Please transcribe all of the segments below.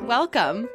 welcome.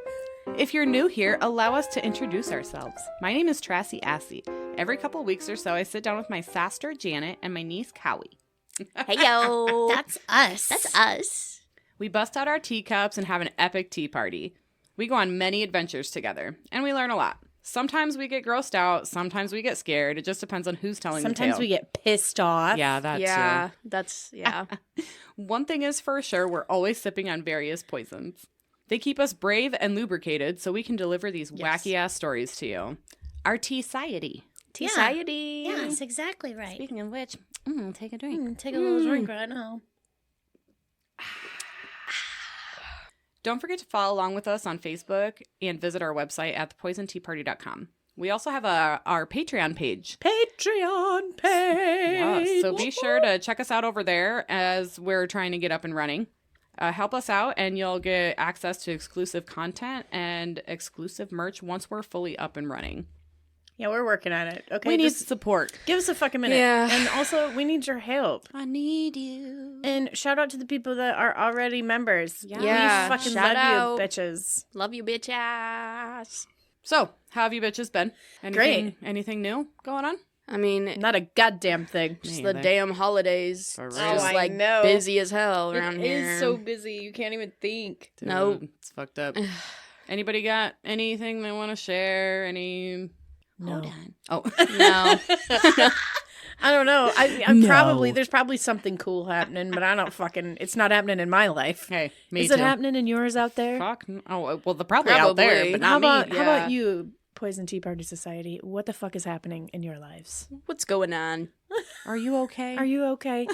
If you're new here, allow us to introduce ourselves. My name is Trassy Assy. Every couple weeks or so, I sit down with my sister, Janet, and my niece, Cowie. Hey, yo. That's us. That's us. We bust out our teacups and have an epic tea party. We go on many adventures together, and we learn a lot. Sometimes we get grossed out. Sometimes we get scared. It just depends on who's telling the tale. Sometimes we get pissed off. Yeah, that too. One thing is for sure, we're always sipping on various poisons. They keep us brave and lubricated so we can deliver these wacky-ass stories to you. Our tea-society. Tea-society. Yeah. Yes, exactly right. Speaking of which, take a drink. Take a little drink right now. Don't forget to follow along with us on Facebook and visit our website at thepoisonteaparty.com. We also have our Patreon page. Patreon page. Yeah, so be sure to check us out over there as we're trying to get up and running. Help us out and you'll get access to exclusive content and exclusive merch once we're fully up and running. Yeah, we're working on it. Okay, we need support. Give us a fucking minute. Yeah. And also, we need your help. I need you. And shout out to the people that are already members. Yeah. We fucking Shout love out. you, bitches. Love you, bitch ass. So, how have you bitches been? Great. Anything new going on? I mean, Not a goddamn thing. just Me the either. damn holidays. For It's real. just Oh, I like know. busy as hell around It here. is so busy. You can't even think. Dude, Nope. It's fucked up. Anybody got anything they want to share? Any... No. Hold on. Oh. No. I don't know. I'm No. probably, there's probably something cool happening, but I don't fucking, it's not happening in my life. Hey, me Is too. it happening in yours out there? Fuck. Oh, well, they're probably out there, Probably. but How not me. about how about you, Poison Tea Party Society? What the fuck is happening in your lives? What's going on? Are you okay? Are you okay?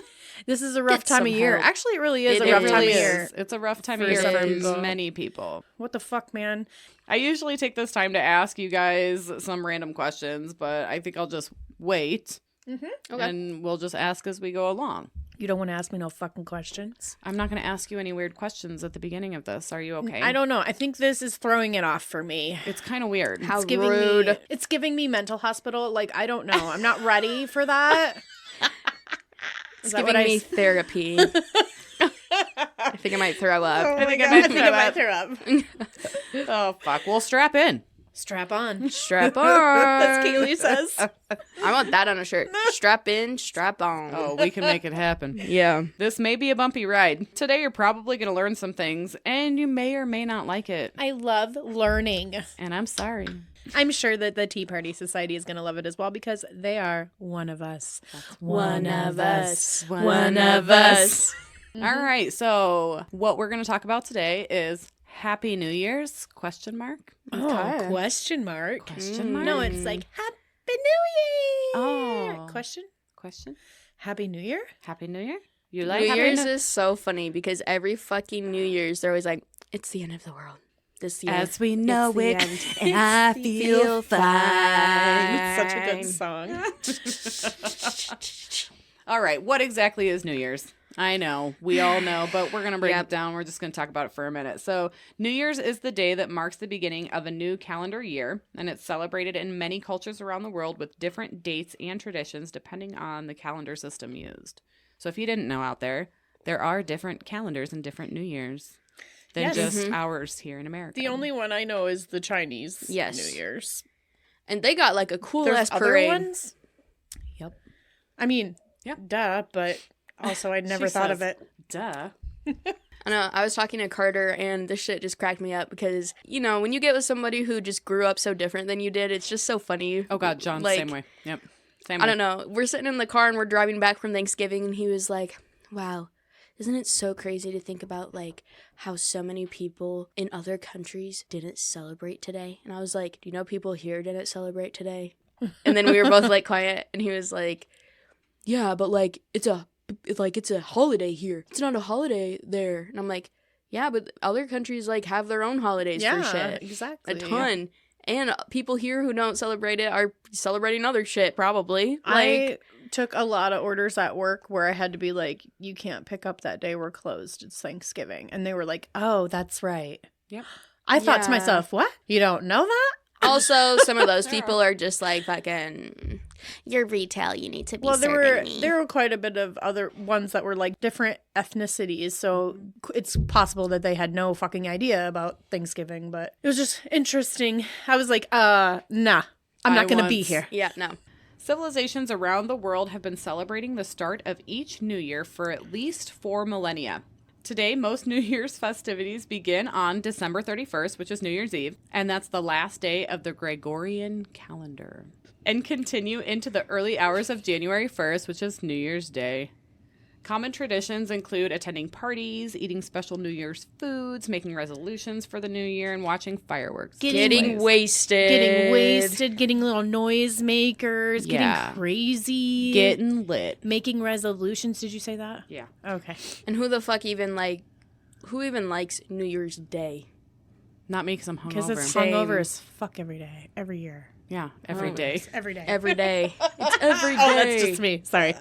This is a rough Get time some of year. help. Actually, it really is It a rough really time of is. year. It's a rough time of For year some for people. many people. What the fuck, man? I usually take this time to ask you guys some random questions, but I think I'll just wait Okay. and we'll just ask as we go along. You don't want to ask me no fucking questions. I'm not going to ask you any weird questions at the beginning of this. Are you okay? I don't know. I think this is throwing it off for me. It's kind of weird. How It's giving rude. me. It's giving me mental hospital. Like, I don't know. I'm not ready for that. It's Is that giving what I me s- therapy. I think I might throw up. Oh I my think I God, might I think I might throw up. Oh, fuck. Well, strap in. Strap on. Strap on. That's Kaylee says. I want that on a shirt. Strap in, strap on. Oh, we can make it happen. Yeah. This may be a bumpy ride. Today, you're probably going to learn some things, and you may or may not like it. I love learning. And I'm sorry. I'm sure that the Tea Party Society is going to love it as well because they are one of us. One of us. One of us. All right. So what we're going to talk about today is Happy New Year's? Question mark. Oh, question mark. Question mark. No, it's like Happy New Year. Oh. Question. Happy New Year? Happy New Year. You like New Happy Year's New- is so funny because every fucking New Year's they're always like, it's the end of the world. This year. As we know it's it, the end. and I feel fine. Such a good song. All right. What exactly is New Year's? I know. We all know, but we're going to break Yep. it down. We're just going to talk about it for a minute. So New Year's is the day that marks the beginning of a new calendar year, and it's celebrated in many cultures around the world with different dates and traditions depending on the calendar system used. So if you didn't know out there, there are different calendars and different New Year's than Yes. just Mhm. ours here in America. The only one I know is the Chinese Yes. New Year's. And they got like a cool There's ass other parade. ones? Yep. I mean, Yep. duh, but also I'd never She thought of says, it. Duh. I know. I was talking to Carter, and this shit just cracked me up because when you get with somebody who just grew up so different than you did, it's just so funny. Oh, God, John, Like, same way. Yep. Same I way. don't know. We're sitting in the car and we're driving back from Thanksgiving, and he was like, "Wow, isn't it so crazy to think about like how so many people in other countries didn't celebrate today?" And I was like, "Do you know people here didn't celebrate today?" And then we were both like quiet, and he was like, "Yeah, but like it's a holiday here. It's not a holiday there." And I'm like, "Yeah, but other countries like have their own holidays for shit, exactly. a ton." And people here who don't celebrate it are celebrating other shit, probably. I took a lot of orders at work where I had to be like, you can't pick up that day, we're closed. It's Thanksgiving. And they were like, oh, that's right. Yep. I thought to Yeah. myself, what? You don't know that? Also, some of those people are just like fucking you're retail. You need to be Well, serving me. there were quite a bit of other ones that were like different ethnicities, so it's possible that they had no fucking idea about Thanksgiving, but it was just interesting. I was like, nah, I'm not going to be here. Yeah, no. Civilizations around the world have been celebrating the start of each New Year for at least 4 millennia. Today, most New Year's festivities begin on December 31st, which is New Year's Eve, and that's the last day of the Gregorian calendar, and continue into the early hours of January 1st, which is New Year's Day. Common traditions include attending parties, eating special New Year's foods, making resolutions for the new year, and watching fireworks. Getting wasted. Getting little noise makers, Yeah. getting crazy. Getting lit. Making resolutions. Did you say that? Yeah. Okay. And who the fuck even likes New Year's Day? Not me because I'm hungover. Because it's Same. hungover as fuck every day, every year. Yeah, every day. Every day. Every day. It's every day. Oh, that's just me. Sorry.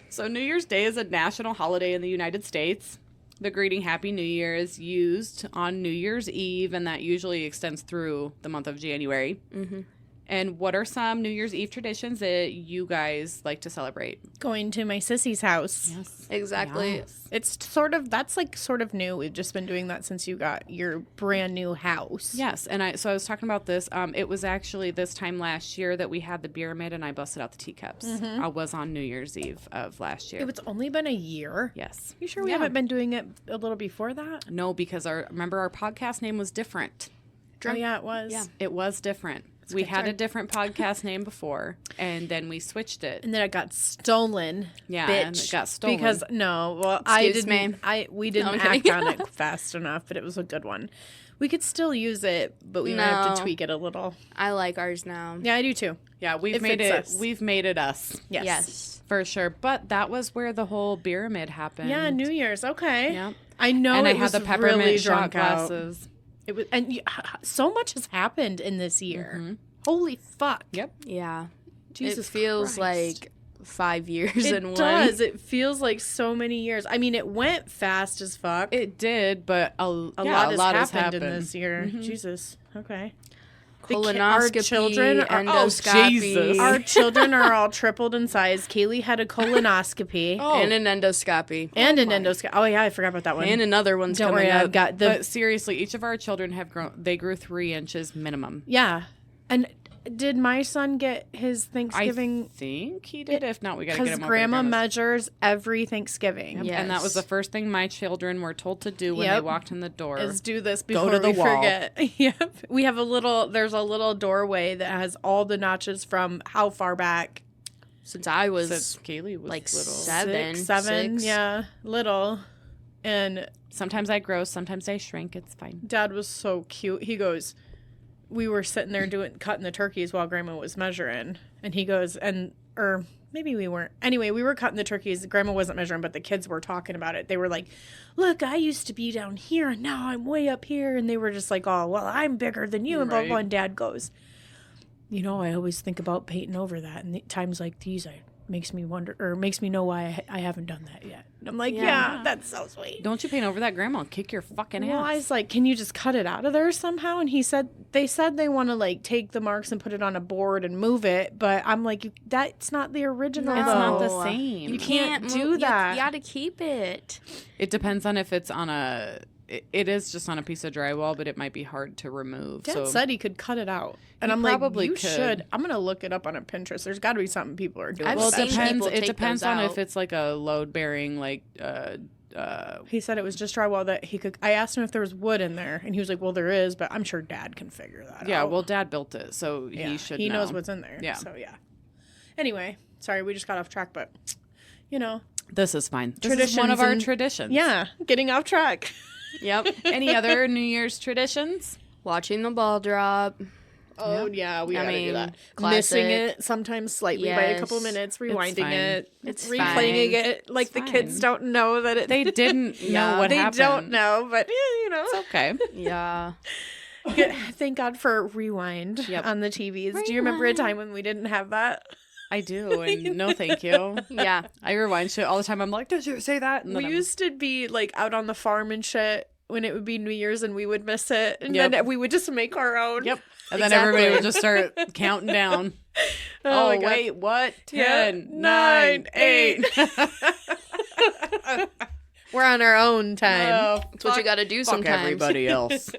So New Year's Day is a national holiday in the United States. The greeting Happy New Year is used on New Year's Eve, and that usually extends through the month of January. Mm-hmm. And what are some New Year's Eve traditions that you guys like to celebrate? Going to my sissy's house. Yes. Exactly. Yes. It's that's like sort of new. We've just been doing that since you got your brand new house. Yes, and I was talking about this. It was actually this time last year that we had the pyramid, and I busted out the teacups. I was on New Year's Eve of last year. It's only been a year. Yes. You sure we haven't been doing it a little before that? No, because remember our podcast name was different. Oh, yeah, it was. Yeah, it was different. We good had a time. different podcast name before, and then we switched it. And then it got stolen. Yeah, and it bitch. got stolen. Because Excuse me. We didn't I'm act kidding. on it fast enough, but it was a good one. We could still use it, but we might have to No. tweak it a little. I like ours now. Yeah, I do too. yeah, we've It made fits it. us. We've made it us Yes. for sure. But that was where the whole pyramid happened. Yeah, New Year's. Okay. Yeah, I know and I it had was the peppermint really shot drunk out. glasses. It was, and so much has happened in this year. Holy fuck. Yep. Yeah. Jesus it feels Christ. like 5 years in It one. does. It feels like so many years. I mean, it went fast as fuck. It did, but a lot has has happened in this year. Jesus. Okay. Colonoscopy, Our children are endoscopy, Jesus. Our children are all tripled in size. Kaylee had a colonoscopy Oh. and an endoscopy. and an endoscopy. Oh yeah, I forgot about that one. And another one's Don't coming worry, up. I've got the But seriously, each of our children have grown. They grew 3 inches minimum. yeah. And did my son get his I Thanksgiving? think he did. If not, we got to get Because him over Grandma to Grandma's. measures every Thanksgiving. Yeah. And that was the Yes. first thing my children were told to do when they Yep. walked in the door. Is do this before to the we wall. forget. Yep. We have there's a little doorway that has all the notches from how far back? Since I was Since Kaylee was like little. 7, 7, 6. yeah, little. And Sometimes I grow, sometimes I shrink. It's fine. Dad was so cute. He goes, we were sitting there cutting the turkeys while Grandma was measuring. And he goes, or maybe we weren't. Anyway, we were cutting the turkeys. Grandma wasn't measuring, but the kids were talking about it. They were like, look, I used to be down here and now I'm way up here. And they were just like, oh, well, I'm bigger than you. And blah, Right. blah. And Dad goes, you know, I always think about painting over that. And times like these, makes me wonder, or makes me know why I haven't done that yet. And I'm like, yeah, that's so sweet. Don't you paint over that, Grandma? I'll kick your fucking ass. Well, I was like, can you just cut it out of there somehow? And they said they want to like take the marks and put it on a board and move it. But I'm like, that's not the original. It's though. not the same. You can't do move- that. You gotta keep it. It depends on if it's on it is just on a piece of drywall, but it might be hard to remove. Dad so said he could cut it out. And He I'm like, probably you could. should. I'm going to look it up on a Pinterest. There's got to be something people are doing. I've well, with it seen that shit. depends. people It take depends those on out. if it's like a load bearing, like He said it was just drywall that he could. I asked him if there was wood in there, and he was like, well, there is, but I'm sure Dad can figure that out. yeah. Well, Dad built it, so Yeah, he should. He know. knows what's in there. Yeah. So, yeah. Anyway, sorry, we just got off track, but, you know. This is fine. This is Traditions one of our and- traditions. Yeah, getting off track. Yep. Any other New Year's traditions? Watching the ball drop. Oh, yeah, we I gotta do mean, that. classic. Missing it sometimes slightly by a couple Yes. minutes, It's rewinding fine. it, It's replaying fine. it like the It's kids fine. don't know that it. They didn't know what they happened. don't know, but you know. It's okay. Yeah. Thank God for rewind Yep. on the TVs. Do you remember a time when we didn't have that? I do, and no, thank you. Yeah. I rewind shit all the time. I'm like, did you say that? And then We I'm- used to be like out on the farm and shit when it would be New Year's and we would miss it, and Yep. then we would just make our own. Yep. And then everybody Exactly. would just start counting down. Oh, my God. wait, what? Yeah. 10, 9, 8. We're on our own time. Oh, That's what you got to do fuck sometimes. everybody else.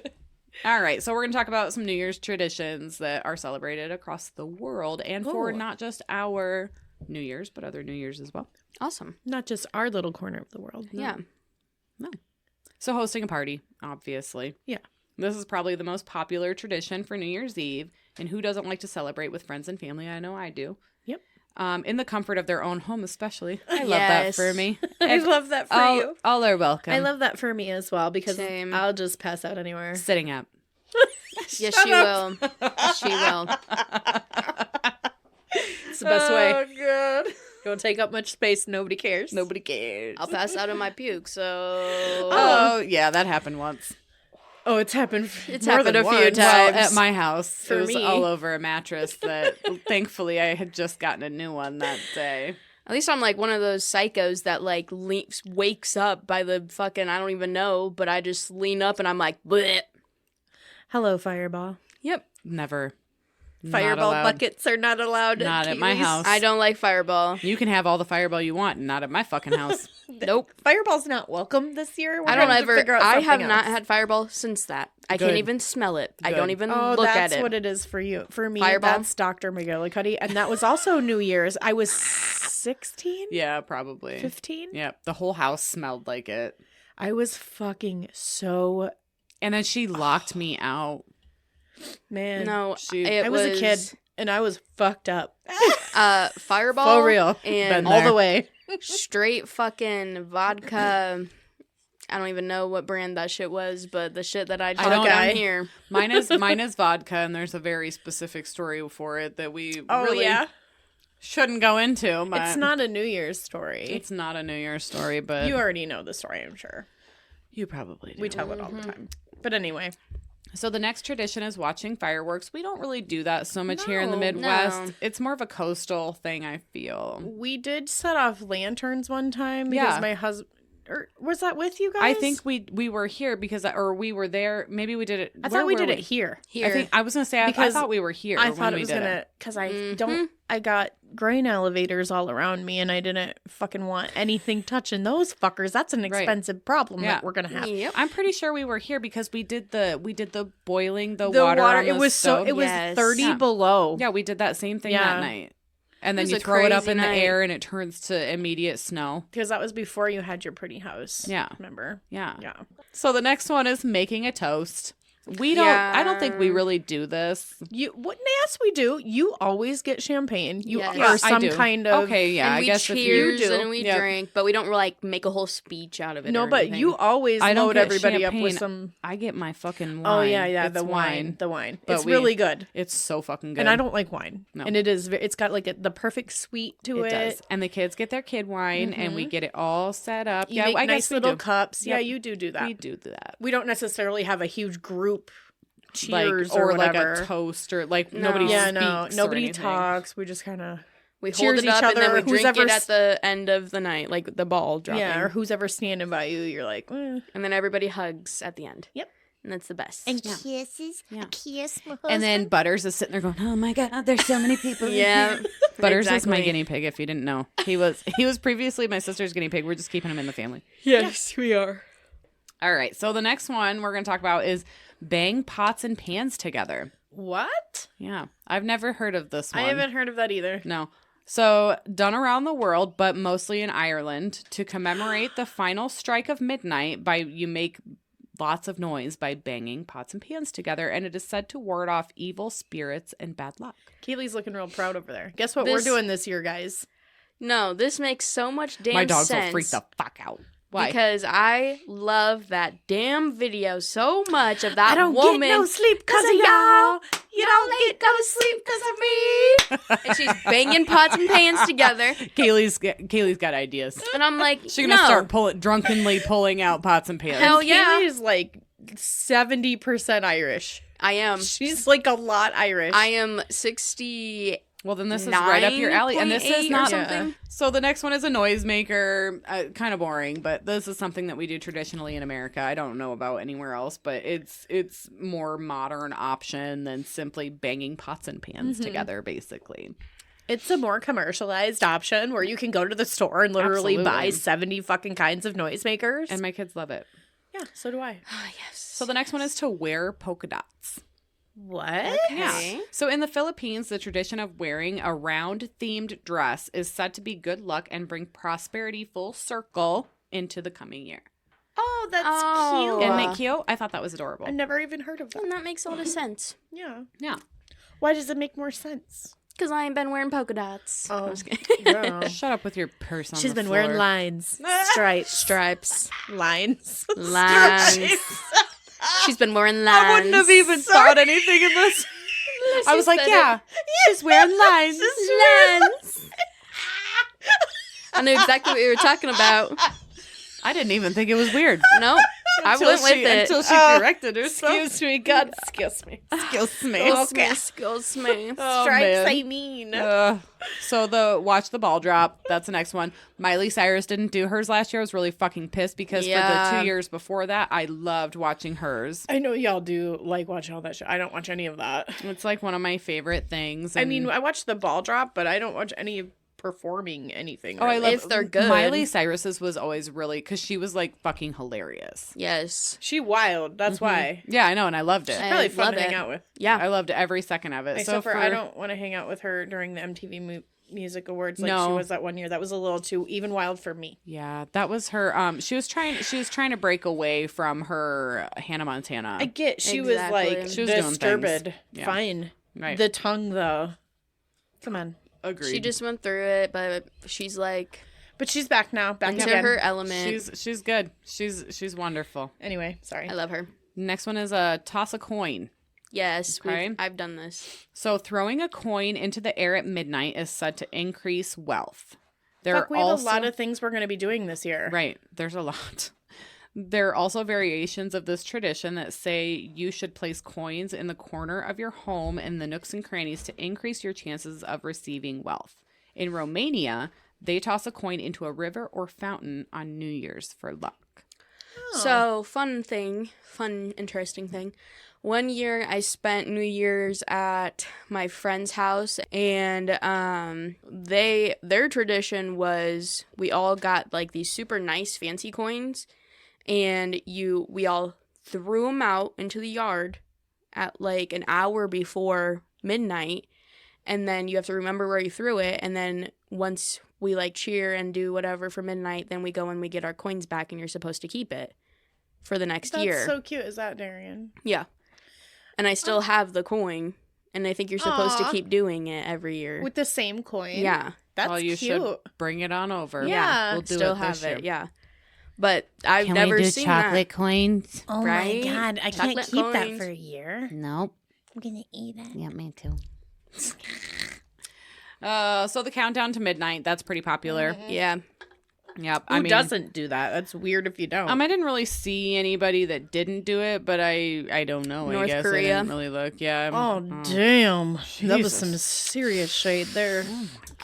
All right, so we're going to talk about some New Year's traditions that are celebrated across the world and for Ooh. not just our New Year's, but other New Year's as well. Awesome. Not just our little corner of the world. Yeah. No. So hosting a party, obviously. Yeah. This is probably the most popular tradition for New Year's Eve. And who doesn't like to celebrate with friends and family? I know I do. Yep. In the comfort of their own home, especially. I love that Yes. for me. I love that for you. All are welcome. I love that for me as well because Same. I'll just pass out anywhere. sitting up. Yes, she will. She will. It's the best way. Oh, God. Don't take up much space. Nobody cares. Nobody cares. I'll pass out in my puke, so... Oh, yeah, that happened once. Oh, it's happened. It's more happened than a few once. times. Well, at my house, For it was me. all over a mattress that thankfully I had just gotten a new one that day. At least I'm like one of those psychos that like wakes up by the fucking, I don't even know, but I just lean up and I'm like, bleh. Hello, Fireball. Yep. Never. Not Fireball allowed. buckets are not allowed. Not at my Keely's. house. I don't like Fireball. You can have all the Fireball you want, not at my fucking house. Nope. Fireball's not welcome this year. We're I don't gonna have to ever. figure out I have something not else. had Fireball since that. I Good. can't even smell it. I Good. don't even Oh, look that's at it. what it is for you. For me, Fireball? that's Dr. McGillicuddy, and that was also New Year's. I was 16, Yeah, probably. 15. Yeah, the whole house smelled like it. I was fucking so And then she locked me out. man. I No, it I was a kid, and I was fucked up. Fireball For real, and Been all the there. way. straight fucking vodka. I don't even know what brand that shit was, but the shit that I don't- took down here. Mine is vodka, and there's a very specific story for it that we Oh really yeah, shouldn't go into. But it's not a New Year's story. It's not a New Year's story, but You already know the story, I'm sure. you probably do. We tell it all the time. But anyway, So the next tradition is watching fireworks. We don't really do that so much here in the No. Midwest. No. It's more of a coastal thing, I feel. we did set off lanterns one time Yeah. because my husband. Or was that with you guys? I think we were here because, or we were there. Maybe we did it. I where thought we were did it here. Here. I was gonna say I Because thought we were here. I when thought we it was did gonna because I Mhm. don't. I got grain elevators all around me, and I didn't fucking want anything touching those fuckers. That's an expensive problem Yeah. that we're gonna have. Yep. I'm pretty sure we were here because we did the boiling the water. On it the was stove. it was Yes. 30 Yeah. below. Yeah, we did that same thing Yeah. that night. And then It was you a throw it up crazy in the night. air and it turns to immediate snow. Because that was before you had your pretty house. Yeah. Remember? Yeah. Yeah. So the next one is making a toast. I don't think we Yeah. really do this. Yes, we do. You always get champagne. You Yes. or Yeah, I some do. kind of Okay, yeah, and I we guess if you cheers do. and we Yep. drink, but we don't like make a whole speech out of it. No, or but anything. you always I don't load get everybody up with champagne. some. I get my fucking wine. Oh yeah, It's the wine. The wine. But It's really good. It's so fucking good. And I don't like wine. No. And it's got like the perfect sweet to it. It does. And the kids get their kid wine and we get it all set up. You yeah, make I nice guess we little do. cups. Yeah, Yep. you do that. We do that. We don't necessarily have a huge group Like, cheers or or like whatever. a toast or like No. nobody Yeah, speaks no, or nobody anything. talks. We just kind of we cheers hold it each up and then other, we drink who's it ever at the end of the night, like the ball dropping. yeah, or who's ever standing by you. You're like, and then everybody hugs at the end. Yep. And that's the best. kisses. Yeah. A kiss, my And then Butters is sitting there going, "Oh my god, there's so many people." in yeah. here." Butters is my exactly. guinea pig. If you didn't know, he was previously my sister's guinea pig. We're just keeping him in the family. Yes, we are. All right. So the next one we're going to talk about is bang pots and pans together. what? Yeah, I've never heard of this one. I haven't heard of that either. No. So, done around the world, but mostly in Ireland, to commemorate the final strike of midnight you make lots of noise by banging pots and pans together, and it is said to ward off evil spirits and bad luck. Keely's looking real proud over there. Guess what This- we're doing this year, guys? No, this makes so much damn My dogs sense. will freak the fuck out. Why? Because I love that damn video so much of that woman. sleep Cause of y'all. You don't get no sleep cause of me. And she's banging pots and pans together. Kaylee's got ideas. And I'm like, She's gonna start drunkenly pulling out pots and pans. Hell yeah. Keely's like 70% Irish. I am. She's like a lot Irish. I am 68% Well, then this is right up your alley. And this is 9.8 or not something. So the next one is a noisemaker. Kind of boring, but this is something that we do traditionally in America. I don't know about anywhere else, but it's more modern option than simply banging pots and pans together, basically. It's a more commercialized option where you can go to the store and literally buy Absolutely. 70 fucking kinds of noisemakers. And my kids love it. Yeah, so do I. Oh, yes. So the next one is to wear polka dots. What? Okay. So in the Philippines, the tradition of wearing a round-themed dress is said to be good luck and bring prosperity full circle into the coming year. Oh, that's Oh. cute. Isn't it cute? I thought that was adorable. I've never even heard of that. And that makes a lot of sense. Yeah. Yeah. Why does it make more sense? Because I ain't been wearing polka dots. Oh, I'm just kidding. yeah. Shut up with your purse on She's the been wearing floor. lines, stripes, Stripes. lines, Lines. Stripes. She's been wearing lines. I wouldn't have even thought anything of this. I was like, yeah, she's wearing lines. Lines. I knew exactly what you were talking about. I didn't even think it was weird. Nope. I went with it. Until she corrected herself. Excuse me, God, excuse me. Excuse me. Excuse me. Oh, Stripes, man. I mean. So the watch the ball drop. That's the next one. Miley Cyrus didn't do hers last year. I was really fucking pissed because for Yeah. the 2 years before that, I loved watching hers. I know y'all do like watching all that shit. I don't watch any of that. It's like one of my favorite things. I and- mean, I watch the ball drop, but I don't watch any performing anything. oh, I really. love If they're good. Miley Cyrus's was always really because she was like fucking hilarious. Yes. She wild. That's why. Yeah, I know, and I loved it. I Probably fun love to hang it. out with. Yeah. I loved every second of it. Except for I don't want to hang out with her during the MTV Music Awards like she No. was that one year. That was a little too even wild for me. Yeah, that was her. She was trying to break away from her Hannah Montana. I get she Exactly. was like She was doing disturbed. things. Yeah. Fine. Right. The tongue though. Come on. Agreed. She just went through it, but she's like But she's back now. Back into again. her element. she's good. She's wonderful. Anyway, sorry. I love her. Next one is a toss a coin. Yes, Okay. I've done this. So throwing a coin into the air at midnight is said to increase wealth. There Fuck, are we have also a lot of things we're going to be doing this year. right. There's a lot. There are also variations of this tradition that say you should place coins in the corner of your home in the nooks and crannies to increase your chances of receiving wealth. In Romania, they toss a coin into a river or fountain on New Year's for luck. So, interesting thing. One year I spent New Year's at my friend's house, and their tradition was we all got like these super nice fancy coins, and we all threw them out into the yard at like an hour before midnight, and then you have to remember where you threw it, and then once we like cheer and do whatever for midnight, then we go and we get our coins back, and you're supposed to keep it for the next That's year. so cute. Is that Darian? Yeah. And I still have the coin, and I think you're supposed to Aw. keep doing it every year. With the same coin? Yeah. That's Well, you cute. should bring it on over. Yeah. We'll do Still it have this year. it, yeah. But I've never seen that. coins? Oh Right? my god, I Chocolate can't keep that coins. for a year. Nope. I'm gonna eat it. Yeah, me too. So the countdown to midnight, that's pretty popular. Yeah. Yep. Who doesn't do that? That's weird if you don't. I didn't really see anybody that didn't do it, but I don't know. I North guess Korea. I didn't really look. Yeah. oh, damn. That was Jesus. some serious shade there.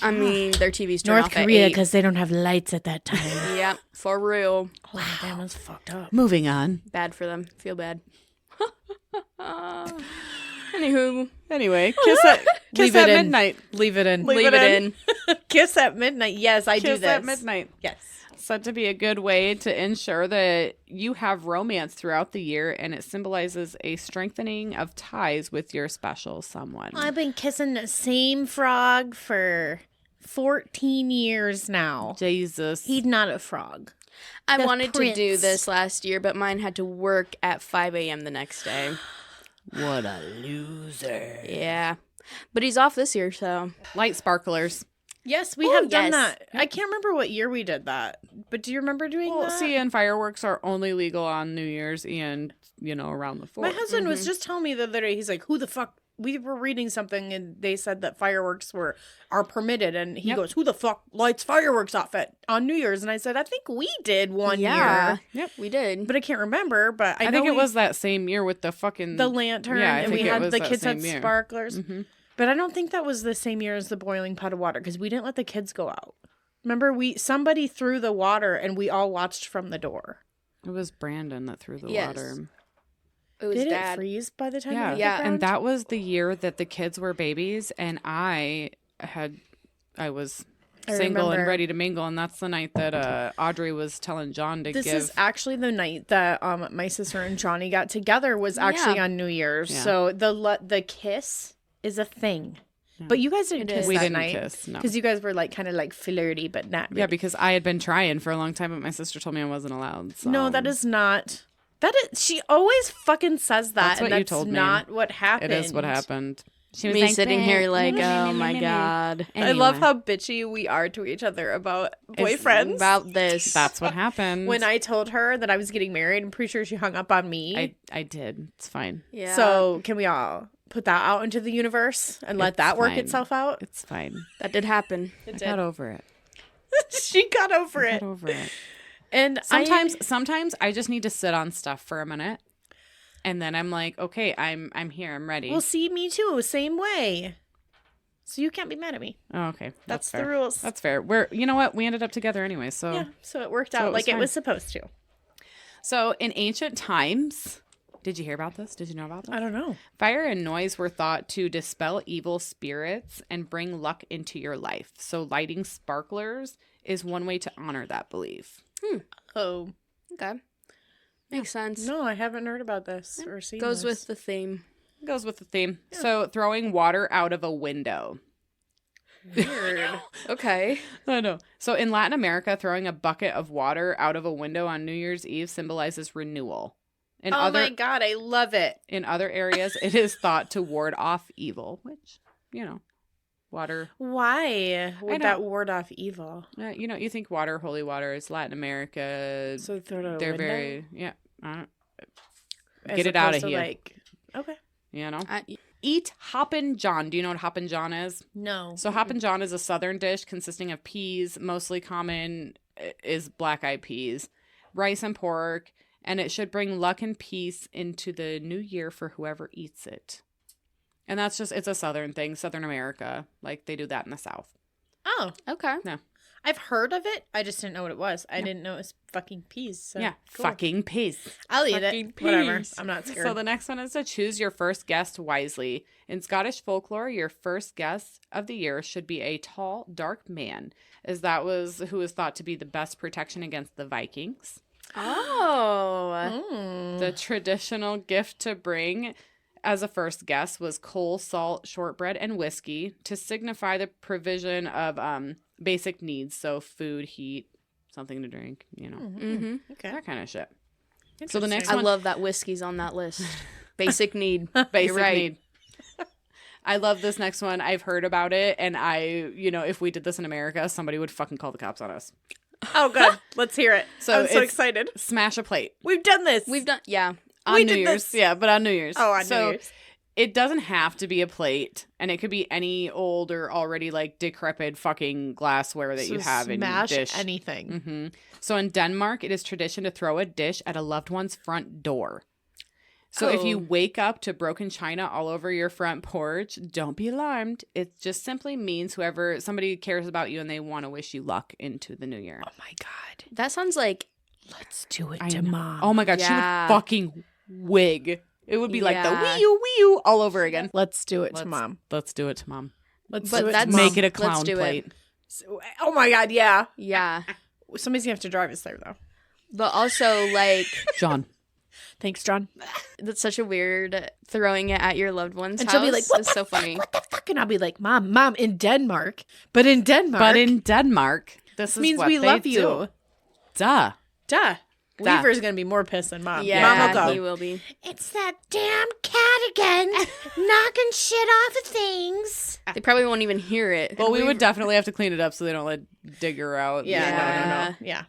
I mean, their TV's turned North off at Korea, 8. because they don't have lights at that time. Yep, for real. Oh, damn, that's fucked up. Moving on. Bad for them. Feel bad. Anywho, Anyway, kiss Leave at it in. midnight. Leave it in. leave it in. Kiss at midnight. Yes, I do Kiss this. at midnight. Yes. Said to be a good way to ensure that you have romance throughout the year, and it symbolizes a strengthening of ties with your special someone. I've been kissing the same frog for 14 years now. Jesus. He's not a frog. I The wanted to do prince. this last year, but mine had to work at 5 a.m. the next day. What a loser. Yeah. But he's off this year, so. Light sparklers. Yes, we Oh, have done yes. that. I can't remember what year we did that, but do you remember doing Well, that? see, and fireworks are only legal on New Year's and, around the 4th. My husband was just telling me the other day, he's like, who the fuck? We were reading something and they said that fireworks are permitted. And he Yep. goes, who the fuck lights fireworks off on New Year's? And I said, I think we did one Yeah. year. Yep. We did. But I can't remember. But I I think know it was that same year with the fucking... the lantern Yeah, I and we think it had was the that kids had same year. sparklers. Mhm. But I don't think that was the same year as the boiling pot of water because we didn't let the kids go out. Remember, somebody threw the water and we all watched from the door. It was Brandon that threw the Yes. water. It was Did Dad. it freeze by the time? Yeah, it hit Yeah. the and ground? that was the year that the kids were babies, and I was I single and remember. ready to mingle, and that's the night that Audrey was telling John to This give. is actually the night that my sister and Johnny got together. Was actually Yeah. on New Year's. Yeah. So the kiss is a thing. Yeah. But you guys didn't It kiss is. we that didn't night kiss, no. because you guys were like kind of like flirty, but not. Really. Yeah, because I had been trying for a long time, but my sister told me I wasn't allowed. So. No, that is not. That is. She always fucking says that. That's what and you that's told me. not what happened. It is what happened. She was Me like, sitting "Babe, here like, no, oh my God. I love Anyway, how bitchy we are to each other about boyfriends. About this. that's what happened. When I told her that I was getting married, I'm pretty sure she hung up on me. I did. It's fine. Yeah. So can we all put that out into the universe and let It's that work fine. itself out? It's fine. that did happen. It I got over it. She got over I it. got over it. And Sometimes I just need to sit on stuff for a minute, and then I'm like, okay, I'm here. I'm ready. well, see, me too. Same way. So you can't be mad at me. Oh, okay. That's the fair. rules. That's fair. You know what? We ended up together anyway. So, Yeah. So it worked So out it was like it fine. was supposed to. so in ancient times, did you hear about this? Did you know about this? I don't know. Fire and noise were thought to dispel evil spirits and bring luck into your life. So lighting sparklers is one way to honor that belief. Oh Okay. Makes sense. no, I haven't heard about this or seen. Goes this. with the theme. Goes with the theme. So throwing water out of a window. weird. Okay. I know. So in Latin America, throwing a bucket of water out of a window on New Year's Eve symbolizes renewal. In Oh other my god, I love it. in other areas, it is thought to ward off evil, which, water. Why would know. that ward off evil? You think water, holy water is Latin America. So throw it out a They're window? very I don't, As get it out opposed of to, here. Like, okay. Eat Hoppin' John. Do you know what Hoppin' John is? No. So Hoppin' John is a southern dish consisting of peas. Mostly common is black-eyed peas, rice and pork, and it should bring luck and peace into the new year for whoever eats it. And it's a southern thing, Southern America. Like they do that in the South. Oh, Okay. I've heard of it. I just didn't know what it was. I didn't know it was fucking peas. So Yeah, cool. fucking peas. I'll eat fucking it. Whatever. peas. I'm not scared. So the next one is to choose your first guest wisely. In Scottish folklore, your first guest of the year should be a tall, dark man, as that was who was thought to be the best protection against the Vikings. Oh. Mm. The traditional gift to bring as a first guest was coal, salt, shortbread, and whiskey to signify the provision of basic needs, so food, heat, something to drink, Mm-hmm. Okay. that kind of shit. So the next I one, love that whiskey's on that list. Basic need. basic You're right. need. I love this next one. I've heard about it, and if we did this in America, somebody would fucking call the cops on us. Oh, good. Let's hear it. So I'm so it's- excited. Smash a plate. We've done this. We've done, yeah. On We New did Year's. this. Yeah, but on New Year's. Oh, on So New Year's. it doesn't have to be a plate, and it could be any old or already like decrepit fucking glassware that you have in your smash dish. anything. hmm So in Denmark, it is tradition to throw a dish at a loved one's front door. So if you Oh. wake up to broken china all over your front porch, don't be alarmed. It just simply means somebody cares about you and they want to wish you luck into the new year. Oh my god. That sounds like, Let's do it I to know. mom. Oh my god, Yeah. she would fucking wig. It would be like the Yeah. wee you all over again. Let's do it to Let's- mom. Let's do it to mom. Let's But do it that's- to mom. Make it a Let's clown do it. plate. Oh my god, yeah. yeah. Somebody's gonna have to drive us there though. But also, like, John. Thanks, John. that's such a weird throwing it at your loved one's And house. she'll be like, "What is the so fuck? funny. What the fuck?" And I'll be like, "Mom, in Denmark, but in Denmark, But in Denmark, this means is what we they love do. you." Duh. Duh. Duh. Weaver's gonna be more pissed than mom. Yeah, Mom will go. he will be. It's that damn cat again, knocking shit off of things. They probably won't even hear it. Well, we would definitely have to clean it up so they don't let Digger out. Yeah, no. Yeah.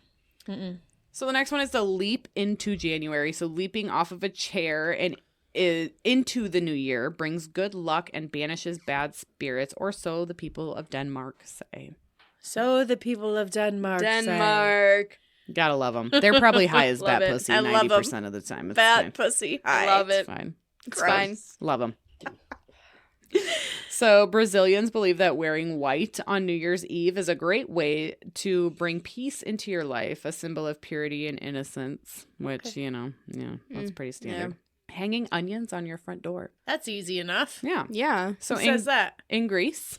Yeah. Mm-mm. So the next one is to leap into January. So leaping off of a chair and into the new year brings good luck and banishes bad spirits, or so the people of Denmark say. So the people of Denmark say. Denmark. Gotta love them. They're probably high as Love bat it. pussy I love 90% of the time. It's Bad fine. pussy. I love It's it. fine. It's Gross. fine. Love them. So Brazilians believe that wearing white on New Year's Eve is a great way to bring peace into your life, a symbol of purity and innocence, which, that's pretty standard. Hanging onions on your front door. That's easy enough. Yeah. Yeah. So Who says that? in Greece,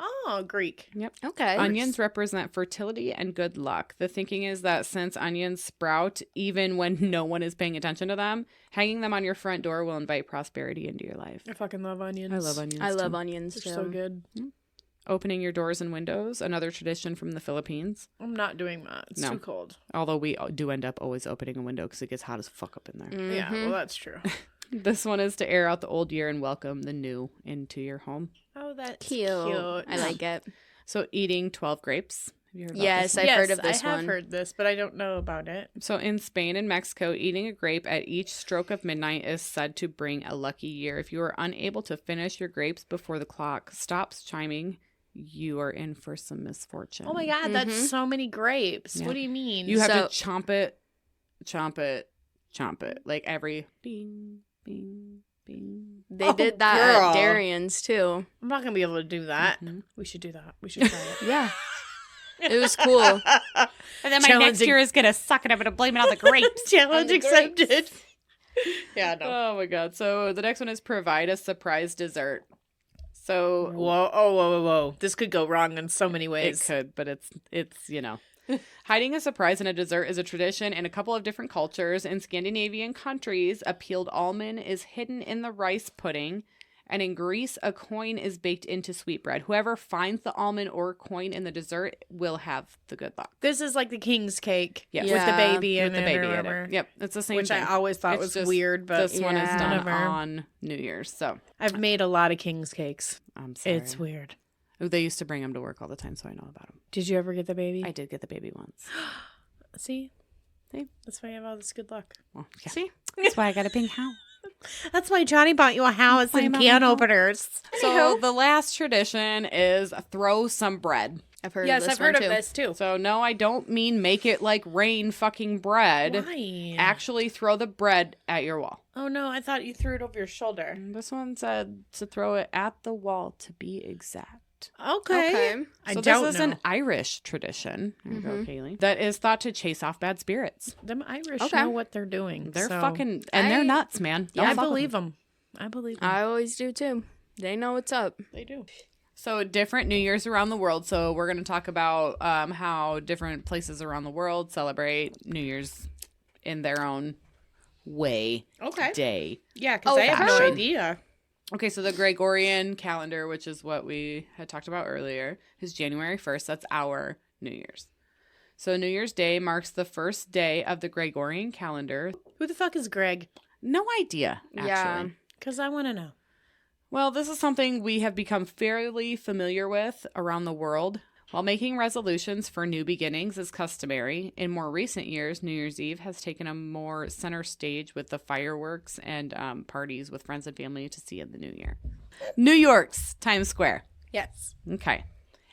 Oh, Greek. yep. Okay. Onions represent fertility and good luck. The thinking is that since onions sprout even when no one is paying attention to them, hanging them on your front door will invite prosperity into your life. I fucking love onions. I love onions. I love too. onions They're too. so good. Opening your doors and windows, another tradition from the Philippines. I'm not doing that. It's No. too cold. Although we do end up always opening a window because it gets hot as fuck up in there. Yeah, well, that's true. This one is to air out the old year and welcome the new into your home. Oh, that's Cute. cute. I like it. So eating 12 grapes. Have you heard about Yes, this? I've heard of I this have one. heard this, but I don't know about it. So in Spain and Mexico, eating a grape at each stroke of midnight is said to bring a lucky year. If you are unable to finish your grapes before the clock stops chiming, you are in for some misfortune. Oh my god, that's so many grapes. Yeah. What do you mean? You have So- to chomp it, like every bing, bing, bing. They Oh, did that girl. at Darian's too. I'm not gonna be able to do that. Mhm. We should do that. We should try it. Yeah. It was cool. And then my next Challenging- year is gonna suck and I'm gonna blame it on the grapes. Challenge the accepted. Yeah, no. Oh my god. So the next one is provide a surprise dessert. So Whoa. This could go wrong in so many it ways. could, but it's hiding a surprise in a dessert is a tradition in a couple of different cultures. In Scandinavian countries, a peeled almond is hidden in the rice pudding. And in Greece, a coin is baked into sweetbread. Whoever finds the almond or coin in the dessert will have the good luck. This is like the king's cake Yes. with the Yeah, baby in With the it baby or in whatever. it. Yep, it's the same Which thing. I always thought It's was just- weird, but this one is Yeah. done Whatever. on New Year's. So I've made a lot of king's cakes. I'm sorry. It's weird. Oh, they used to bring them to work all the time, so I know about them. Did you ever get the baby? I did get the baby once. See? See? That's why you have all this good luck. Well, yeah. See? That's why I got a pink house. That's why Johnny bought you a house Why and am I can home? openers. So the last tradition is throw some bread. I've heard Yes, of this I've heard one of too. this too. So no, I don't mean make it like rain fucking bread. Why? Actually throw the bread at your wall. Oh no, I thought you threw it over your shoulder. This one said to throw it at the wall to be exact. Okay. Okay. I So don't this is know. an Irish tradition. There you go, Kaylee. That is thought to chase off bad spirits. Them Irish Okay. know what they're doing. They're so- fucking and they're nuts, man. Yeah, I Don't fuck with believe them. them. I believe them. I always do too. They know what's up. They do. So different New Year's around the world. So we're going to talk about how different places around the world celebrate New Year's in their own way. Okay. Day. Yeah, because Oh, I have no fashion. idea. Okay, so the Gregorian calendar, which is what we had talked about earlier, is January 1st. That's our New Year's. So New Year's Day marks the first day of the Gregorian calendar. Who the fuck is Greg? No idea, actually. Yeah. Because I want to know. Well, this is something we have become fairly familiar with around the world. While making resolutions for new beginnings is customary, in more recent years, New Year's Eve has taken a more center stage with the fireworks and parties with friends and family to see in the new year. New York's Times Square. Yes. Okay.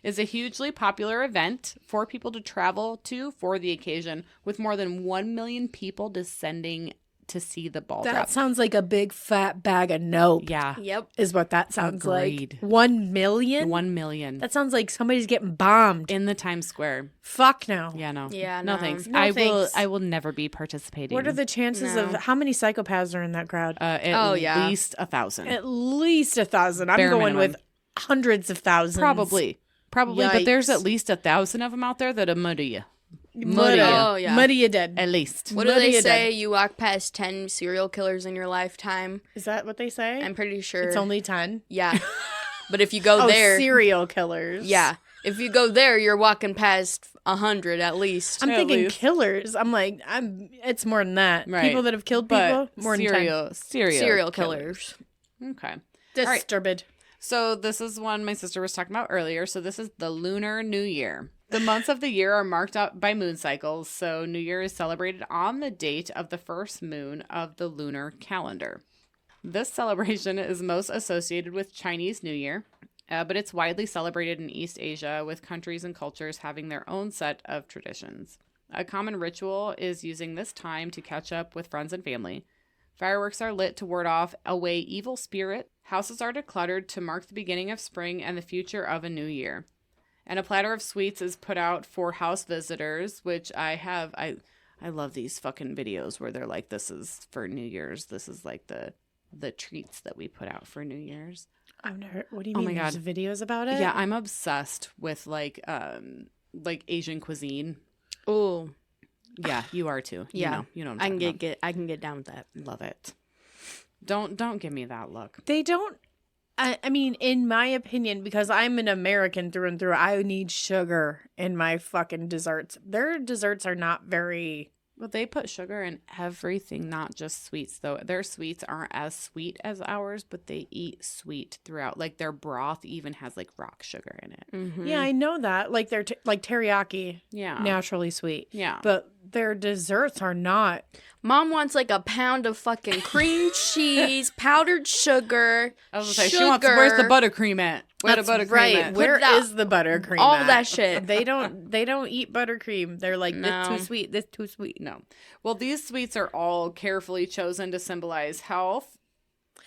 Is a hugely popular event for people to travel to for the occasion, with more than 1 million people descending to see the ball That drop. sounds like a big fat bag of nope. Yeah. Yep. Is what that sounds Agreed. like. 1 million? 1 million. That sounds like somebody's getting bombed. In the Times Square. Fuck no. Yeah, no. Yeah, No no. thanks. No I thanks. will never be participating. What are the chances of No. how many psychopaths are in that crowd? at Oh, yeah. least 1,000. At least 1,000. I'm Bare going minimum. with hundreds of thousands. Probably, but there's Yikes. at least 1,000 of them out there that are muddy. Muddy. Oh, yeah. Muddy you dead. At least. What do Muddy they you say? dead. You walk past 10 serial killers in your lifetime. Is that what they say? I'm pretty sure. It's only 10. Yeah. But if you go Oh, there. serial killers. Yeah. If you go there, you're walking past 100 at least. I'm At thinking least. killers. I'm like, it's more than that. Right. People that have killed people, But more than 10. serial killers. Okay. Disturbed. So this is one my sister was talking about earlier. So this is the Lunar New Year. The months of the year are marked up by moon cycles, so New Year is celebrated on the date of the first moon of the lunar calendar. This celebration is most associated with Chinese New Year, but it's widely celebrated in East Asia, with countries and cultures having their own set of traditions. A common ritual is using this time to catch up with friends and family. Fireworks are lit to ward off away evil spirit. Houses are decluttered to mark the beginning of spring and the future of a new year. And a platter of sweets is put out for house visitors, which I have. I love these fucking videos where they're like, this is for New Year's. This is like the treats that we put out for New Year's. I've never. What do you Oh mean? my There's videos about it? Yeah, I'm obsessed with like Asian cuisine. Oh, Yeah, you are too. yeah. You know what I I'm can talking I can get down with that. about. Love it. Don't give me that look. They don't. I mean, in my opinion, because I'm an American through and through, I need sugar in my fucking desserts. Their desserts are not very. Well, they put sugar in everything, not just sweets, though. Their sweets aren't as sweet as ours, but they eat sweet throughout. Like, their broth even has, like, rock sugar in it. Mm-hmm. Yeah, I know that. Like they're like teriyaki, Yeah. naturally sweet. Yeah. But their desserts are not. Mom wants like a pound of fucking cream cheese, powdered sugar. I was going to say, she wants, where's the buttercream at? Where the That's buttercream right. at? Put Where it out. is the buttercream? All at? that shit. They don't eat buttercream. They're like, this No. too sweet. This too sweet. No. Well, these sweets are all carefully chosen to symbolize health.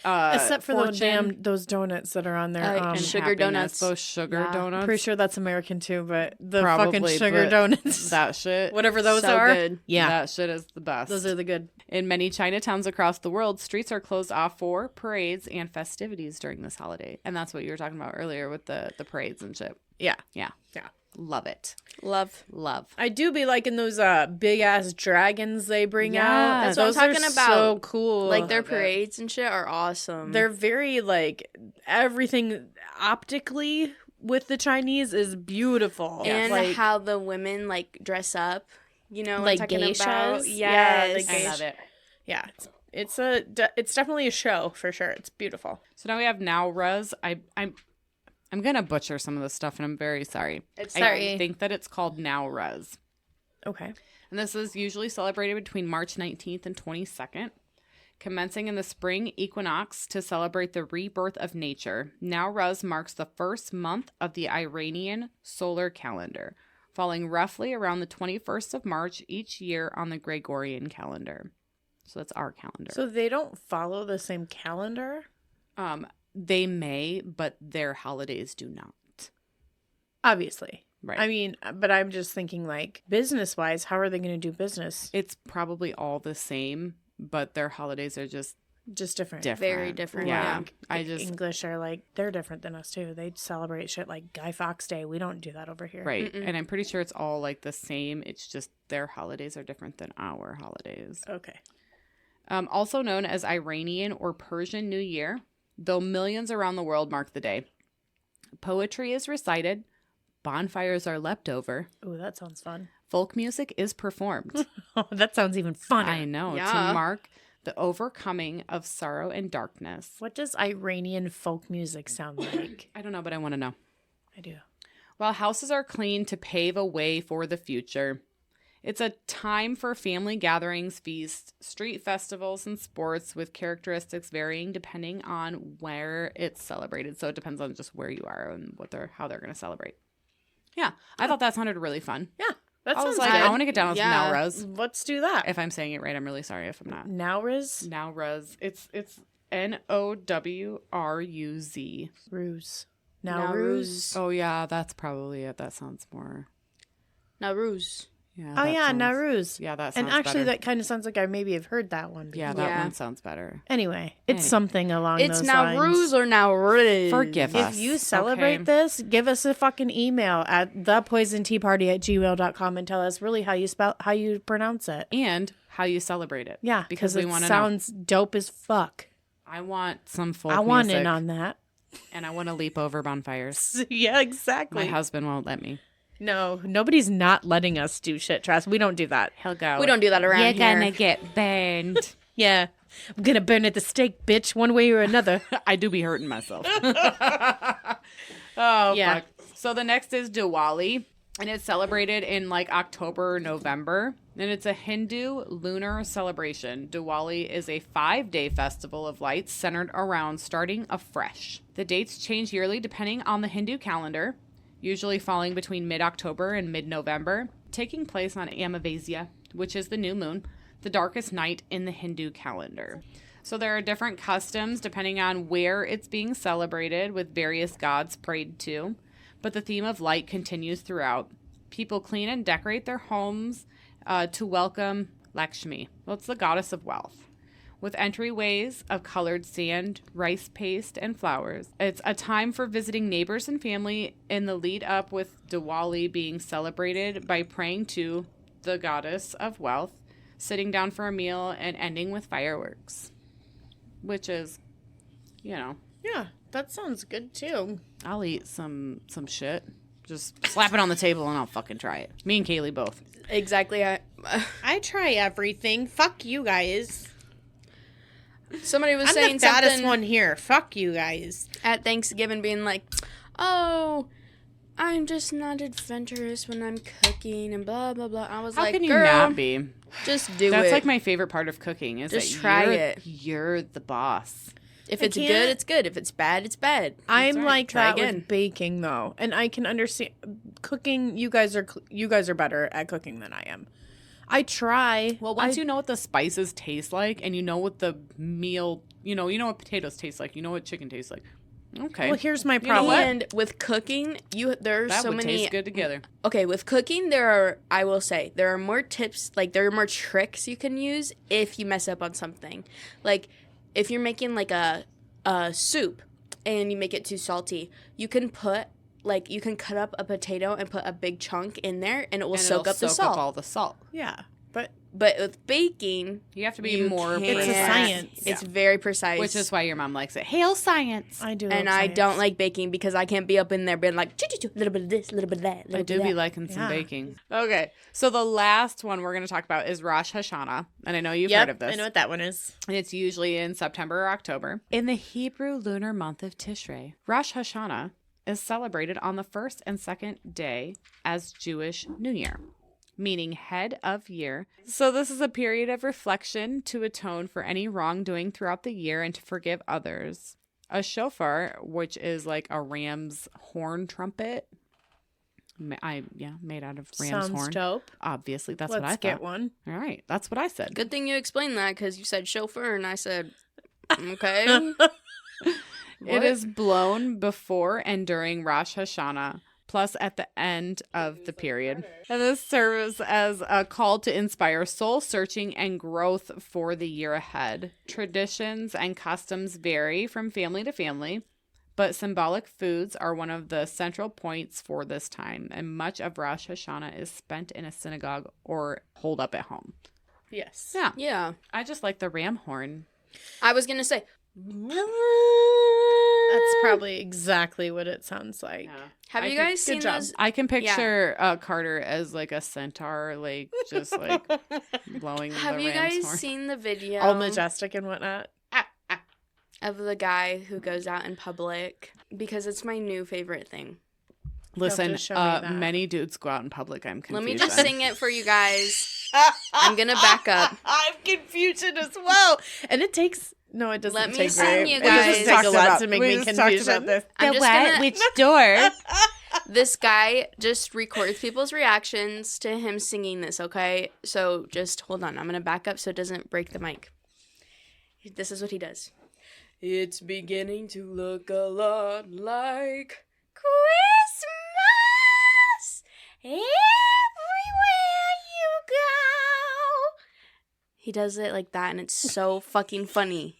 Except for fortune, those donuts that are on there. and sugar happiness. donuts. Those sugar Yeah. donuts. Pretty sure that's American too, but the Probably, fucking sugar but donuts, That shit. whatever those So are. good. Yeah, That shit is the best. those are the good. In many Chinatowns across the world, streets are closed off for parades and festivities during this holiday. And that's what you were talking about earlier with the parades and shit. Yeah, Yeah. yeah. Love it. Love. Love. I do be liking those big ass dragons they bring Yeah, out. that's what I'm Those are talking about. So cool. Like their love it. parades and shit are awesome. They're very like everything optically with the Chinese is beautiful. and like, how the women like dress up. You know, what Like I'm talking geishas? about? Yeah, Yes. the I love it. yeah, it's definitely a show for sure. It's beautiful. So now we have Nowruz. I'm gonna butcher some of this stuff, and I'm very sorry. It's I sorry. think that it's called Nowruz. Okay. And this is usually celebrated between March 19th and 22nd, commencing in the spring equinox to celebrate the rebirth of nature. Nowruz marks the first month of the Iranian solar calendar, falling roughly around the 21st of March each year on the Gregorian calendar. So that's our calendar. So they don't follow the same calendar? They may, but their holidays do not. Obviously. Right. I mean, but I'm just thinking like business-wise, how are they going to do business? It's probably all the same, but their holidays are just Just different. different. Very different, Yeah. yeah. I just English are like, they're different than us too. They celebrate shit like Guy Fawkes Day. We don't do that over here. Right. And I'm pretty sure it's all like the same. It's just their holidays are different than our holidays. Okay. Also known as Iranian or Persian New Year, though millions around the world mark the day. Poetry is recited, bonfires are leapt over, Ooh, that sounds fun. folk music is performed. Oh, that sounds even funner. I know, Yeah. to mark the overcoming of sorrow and darkness. What does Iranian folk music sound like? I don't know, but I want to know. I do. While houses are cleaned to pave a way for the future, it's a time for family gatherings, feasts, street festivals, and sports with characteristics varying depending on where it's celebrated. So it depends on just where you are and how they're going to celebrate. Yeah, I thought that sounded really fun. Yeah, that I was sounds like, good. I want to get down with Yeah. Nowruz. Let's do that. If I'm saying it right, I'm really sorry if I'm not. Nowruz? Nowruz. It's Nowruz. Ruse. Nowruz. Nowruz. Oh yeah, that's probably it. That sounds more. Nowruz. Yeah. Oh that yeah, sounds- Nowruz. Yeah, that sounds And actually, better. that kind of sounds like I maybe have heard that one. Yeah, before. that Yeah. one sounds better. Anyway, it's Anyway. something along It's those Nowruz lines. or Nowruz. Forgive us. If you celebrate Okay. this, give us a fucking email at thepoisonteaparty@gmail.com and tell us really how you pronounce it. And how you celebrate it. Yeah, because because we it want to know. sounds dope as fuck. I want some folk I want music, in on that. and I want to leap over bonfires. Yeah, exactly. My husband won't let me. No, nobody's not letting us do shit, Trass. We don't do that. He'll go. We don't do that around here. get burned. Yeah. I'm gonna burn at the stake, bitch, one way or another. I do be hurting myself. Oh, Yeah. fuck. So the next is Diwali, and it's celebrated in like October or November. And it's a Hindu lunar celebration. Diwali is a 5-day festival of lights centered around starting afresh. The dates change yearly depending on the Hindu calendar, usually falling between mid-October and mid-November, taking place on Amavasya, which is the new moon, the darkest night in the Hindu calendar. So there are different customs depending on where it's being celebrated, with various gods prayed to. But the theme of light continues throughout. People clean and decorate their homes to welcome Lakshmi. Well, it's the goddess of wealth. With entryways of colored sand, rice paste, and flowers. It's a time for visiting neighbors and family in the lead up, with Diwali being celebrated by praying to the goddess of wealth, sitting down for a meal, and ending with fireworks. Which is, Yeah, that sounds good too. I'll eat some shit. Just slap it on the table and I'll fucking try it. Me and Kaylee both. Exactly. I try everything. Fuck you guys. Somebody was I'm saying the fattest something one here. Fuck you guys. at Thanksgiving, being like, "Oh, I'm just not adventurous when I'm cooking," and blah blah blah. I was How like, can you "Girl, not be? just do That's it. like my favorite part of cooking is Just that try you're, it. you're the boss. If I it's can't- good, it's good. If it's bad, it's bad." I'm right. like Try that again. with baking though, and I can understand cooking. You guys are better at cooking than I am. I try. Well, once you know what the spices taste like and you know what the meal, you know what potatoes taste like, you know what chicken tastes like. Okay. Well, here's my know problem. what? And with cooking, there are that so would many. taste good together. Okay, with cooking, I will say, there are more tips, like there are more tricks you can use if you mess up on something. Like if you're making like a soup and you make it too salty, you can cut up a potato and put a big chunk in there, and it will And soak it'll up the soak salt. up all the salt. Yeah, but But with baking, You have to be you more can't. It's a precise. science. It's very precise. Which is why your mom likes it. Hail science. I do. and love I science. don't like baking because I can't be up in there being like, a little bit of this, a little bit of that. I do be liking some Yeah. baking. Okay. So the last one we're going to talk about is Rosh Hashanah. And I know you've Yep, heard of this. I know what that one is. And it's usually in September or October. In the Hebrew lunar month of Tishrei, Rosh Hashanah is celebrated on the first and second day as Jewish New Year, meaning head of year. So this is a period of reflection to atone for any wrongdoing throughout the year and to forgive others. A shofar, which is like a ram's horn trumpet, made out of ram's Sounds horn. dope. Obviously, that's Let's what I get thought. one. All right, that's what I said. Good thing you explained that, because you said chauffeur, and I said, okay. It is blown before and during Rosh Hashanah, plus at the end of the period. And this serves as a call to inspire soul searching and growth for the year ahead. Traditions and customs vary from family to family, but symbolic foods are one of the central points for this time, and much of Rosh Hashanah is spent in a synagogue or holed up at home. Yes. Yeah. Yeah. I just like the ram horn. I was going to say, That's probably exactly what it sounds like. have I you think- guys seen good job. those? I can picture Carter as like a centaur, like just like blowing Have the you ram's guys horn. seen the video All majestic and whatnot. of the guy who goes out in public? Because it's my new favorite thing. Listen, to show me that. many dudes go out in public. I'm confused. Let me just sing it for you guys. I'm going to back up. I'm confusion as well. And it takes... No, it doesn't Let me take sing very... you It guys. doesn't take a lot to make me confusion. I'm just gonna, Which door? this guy just records people's reactions to him singing this, okay? So just hold on. I'm going to back up so it doesn't break the mic. This is what he does. It's beginning to look a lot like Christmas everywhere you go. He does it like that, and it's so fucking funny.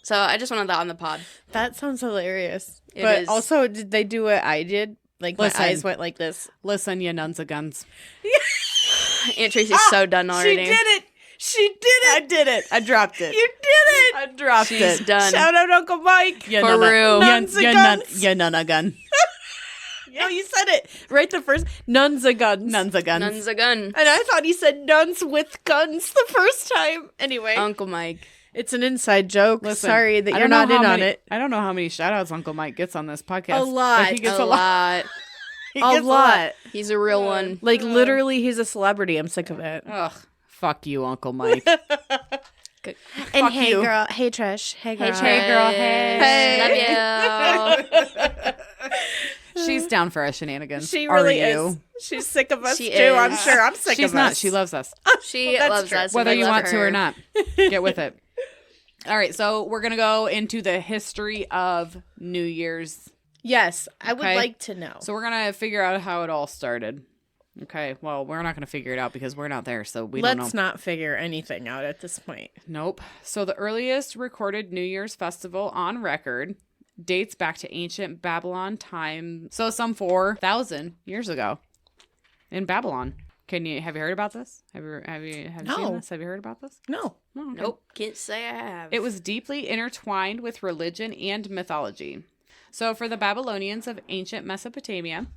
So I just wanted that on the pod. That sounds hilarious. It but is. also, did they do what I did? Like, Listen. my eyes went like this. Listen, you nuns of guns. Aunt Tracy's so done already. it! She did it! I did it. I dropped it. You did it! I dropped She's it. done. Shout out Uncle Mike! You For nunna- real. Nuns of guns. You nun a gun. No, you said it right the first. Nuns of guns. Nuns of guns. Nun's a gun. And I thought he said nuns with guns the first time. Anyway, Uncle Mike. it's an inside joke. Listen, Sorry that I you're don't know not in how on many- it. I don't know how many shout outs Uncle Mike gets on this podcast. A lot. But he gets A lot. He A gets lot. He's a real one. Like, literally, he's a celebrity. I'm sick of it. Ugh. Fuck you, Uncle Mike. Good. And Fuck hey, you. girl. Hey, Trish. Hey, girl. Hey, girl, hey. Love you. She's down for our shenanigans. She Are really you? is. She's sick of us, She too. is. I'm sure. I'm sick She's of not. us. She loves us. She That's loves true. us. and Whether we you love want to her. or not. Get with it. All right, so we're going to go into the history of New Year's. Yes, I would Okay. like to know. So we're going to figure out how it all started. Okay, well, we're not going to figure it out because we're not there, so we don't know. Let's not figure anything out at this point. Nope. So the earliest recorded New Year's festival on record dates back to ancient Babylon time. So some 4,000 years ago in Babylon. Have you heard about this? Have you No. seen this? Have you heard about this? No. Oh, okay. Nope, can't say I have. It was deeply intertwined with religion and mythology. So for the Babylonians of ancient Mesopotamia,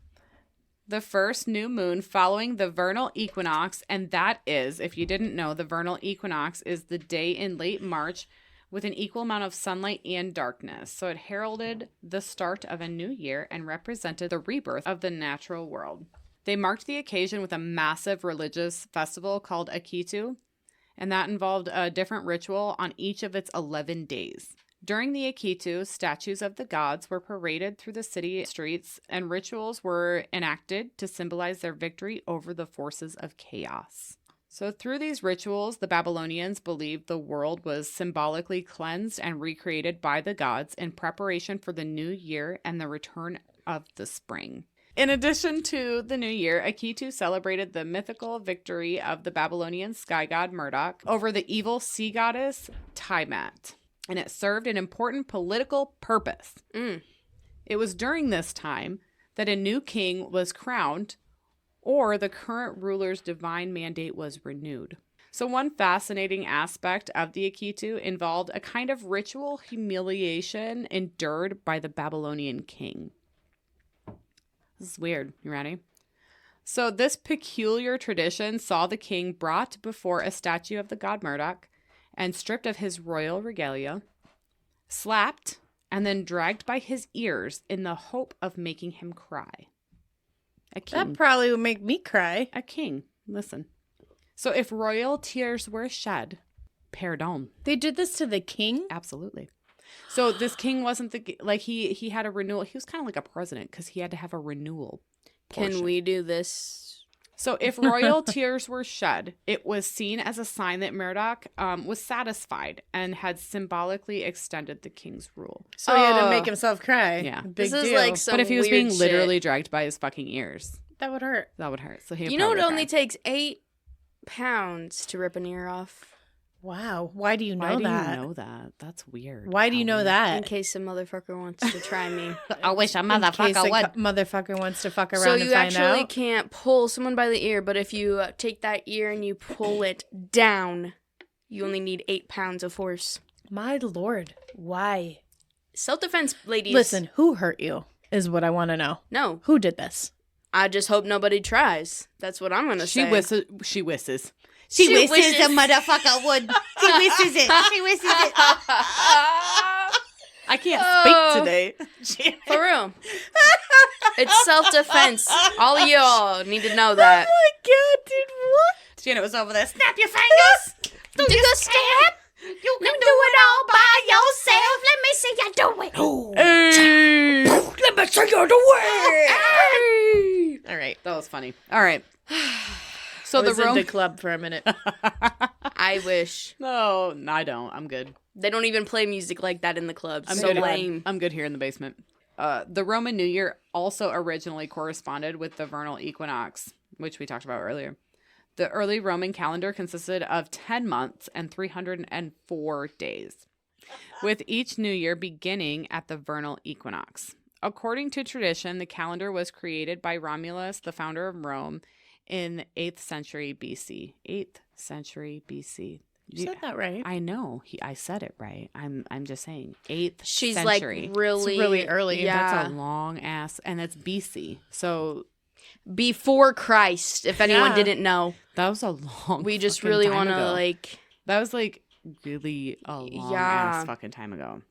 the first new moon following the vernal equinox, and that is, if you didn't know, the vernal equinox is the day in late March with an equal amount of sunlight and darkness. So it heralded the start of a new year and represented the rebirth of the natural world. They marked the occasion with a massive religious festival called Akitu, and that involved a different ritual on each of its 11 days. During the Akitu, statues of the gods were paraded through the city streets, and rituals were enacted to symbolize their victory over the forces of chaos. So through these rituals, the Babylonians believed the world was symbolically cleansed and recreated by the gods in preparation for the new year and the return of the spring. In addition to the new year, Akitu celebrated the mythical victory of the Babylonian sky god Marduk over the evil sea goddess Tiamat, and it served an important political purpose. It was during this time that a new king was crowned, or the current ruler's divine mandate was renewed. So one fascinating aspect of the Akitu involved a kind of ritual humiliation endured by the Babylonian king. This is weird. You ready? So this peculiar tradition saw the king brought before a statue of the god Marduk and stripped of his royal regalia, slapped, and then dragged by his ears in the hope of making him cry. A king. That probably would make me cry. A king. Listen. So if royal tears were shed, pardon. They did this to the king? Absolutely. So this king wasn't he had a renewal. He was kind of like a president because he had to have a renewal portion. Can we do this? So if royal tears were shed, it was seen as a sign that Marduk was satisfied and had symbolically extended the king's rule. So he had to make himself cry. Yeah. Big This is deal. like some But if he was weird being shit. literally dragged by his fucking ears, That would hurt. that would hurt. So he You know, it probably only cried. takes 8 pounds to rip an ear off. Wow. Why do you know Why do that? you know that? That's weird. Why do you know In that? case some motherfucker wants to try me. I wish a In case motherfucker a would. motherfucker wants to fuck around So and you find actually out. can't pull someone by the ear, but if you take that ear and you pull it down, you only need 8 pounds of force. My lord. Why? Self-defense, ladies. Listen, who hurt you is what I want to know. No, Who did this? I just hope nobody tries. That's what I'm going to She say. wishes. She wishes. She wishes a motherfucker would. She wishes it. She wishes it. I can't speak today. For real. It's self-defense. All of y'all need to know that. Oh my god, dude, what? Janet was over there. Snap your fingers. Do the step. You can do it all by yourself. Let me see you do it. Hey. Let me see you do it. Hey. All right, that was funny. All right. So I was the in Rome. the club for a minute. I wish. No, I don't. I'm good. They don't even play music like that in the clubs. I'm So good. lame. I'm good here in the basement. The Roman New Year also originally corresponded with the vernal equinox, which we talked about earlier. The early Roman calendar consisted of 10 months and 304 days, with each new year beginning at the vernal equinox. According to tradition, the calendar was created by Romulus, the founder of Rome, in 8th century BC. 8th century BC. You said that right. I know. I said it right. I'm just saying 8th She's century. like really, It's really early. Yeah. That's a long ass, and it's BC. So Before Christ, if anyone Yeah. didn't know. that was a long. We just fucking really time want to ago. like. That was like really a long Yeah. ass fucking time ago.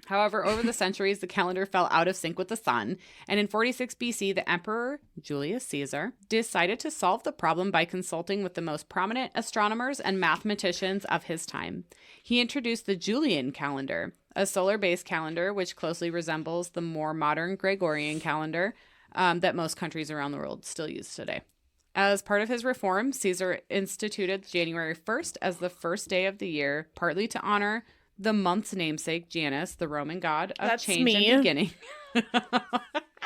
However, over the centuries, the calendar fell out of sync with the sun, and in 46 BC, the Emperor Julius Caesar decided to solve the problem by consulting with the most prominent astronomers and mathematicians of his time. He introduced the Julian calendar, a solar-based calendar which closely resembles the more modern Gregorian calendar that most countries around the world still use today. As part of his reform, Caesar instituted January 1st as the first day of the year, partly to honor The month's namesake, Janus, the Roman god of That's change me. and beginning.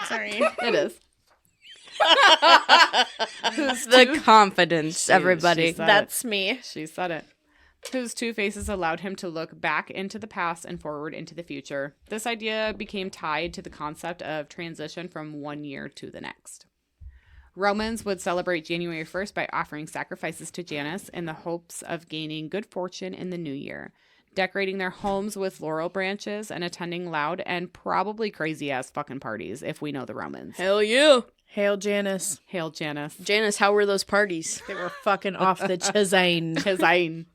Sorry. It is. The confidence, everybody. She said That's me. She said it. Whose two faces allowed him to look back into the past and forward into the future. This idea became tied to the concept of transition from one year to the next. Romans would celebrate January 1st by offering sacrifices to Janus in the hopes of gaining good fortune in the new year, decorating their homes with laurel branches and attending loud and probably crazy-ass fucking parties, if we know the Romans. Hell yeah. Hail Janus. Hail Janus. Janice, how were those parties? They were fucking off the chisane. Design.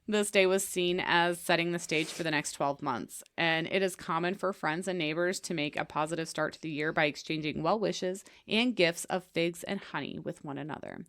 This day was seen as setting the stage for the next 12 months, and it is common for friends and neighbors to make a positive start to the year by exchanging well wishes and gifts of figs and honey with one another.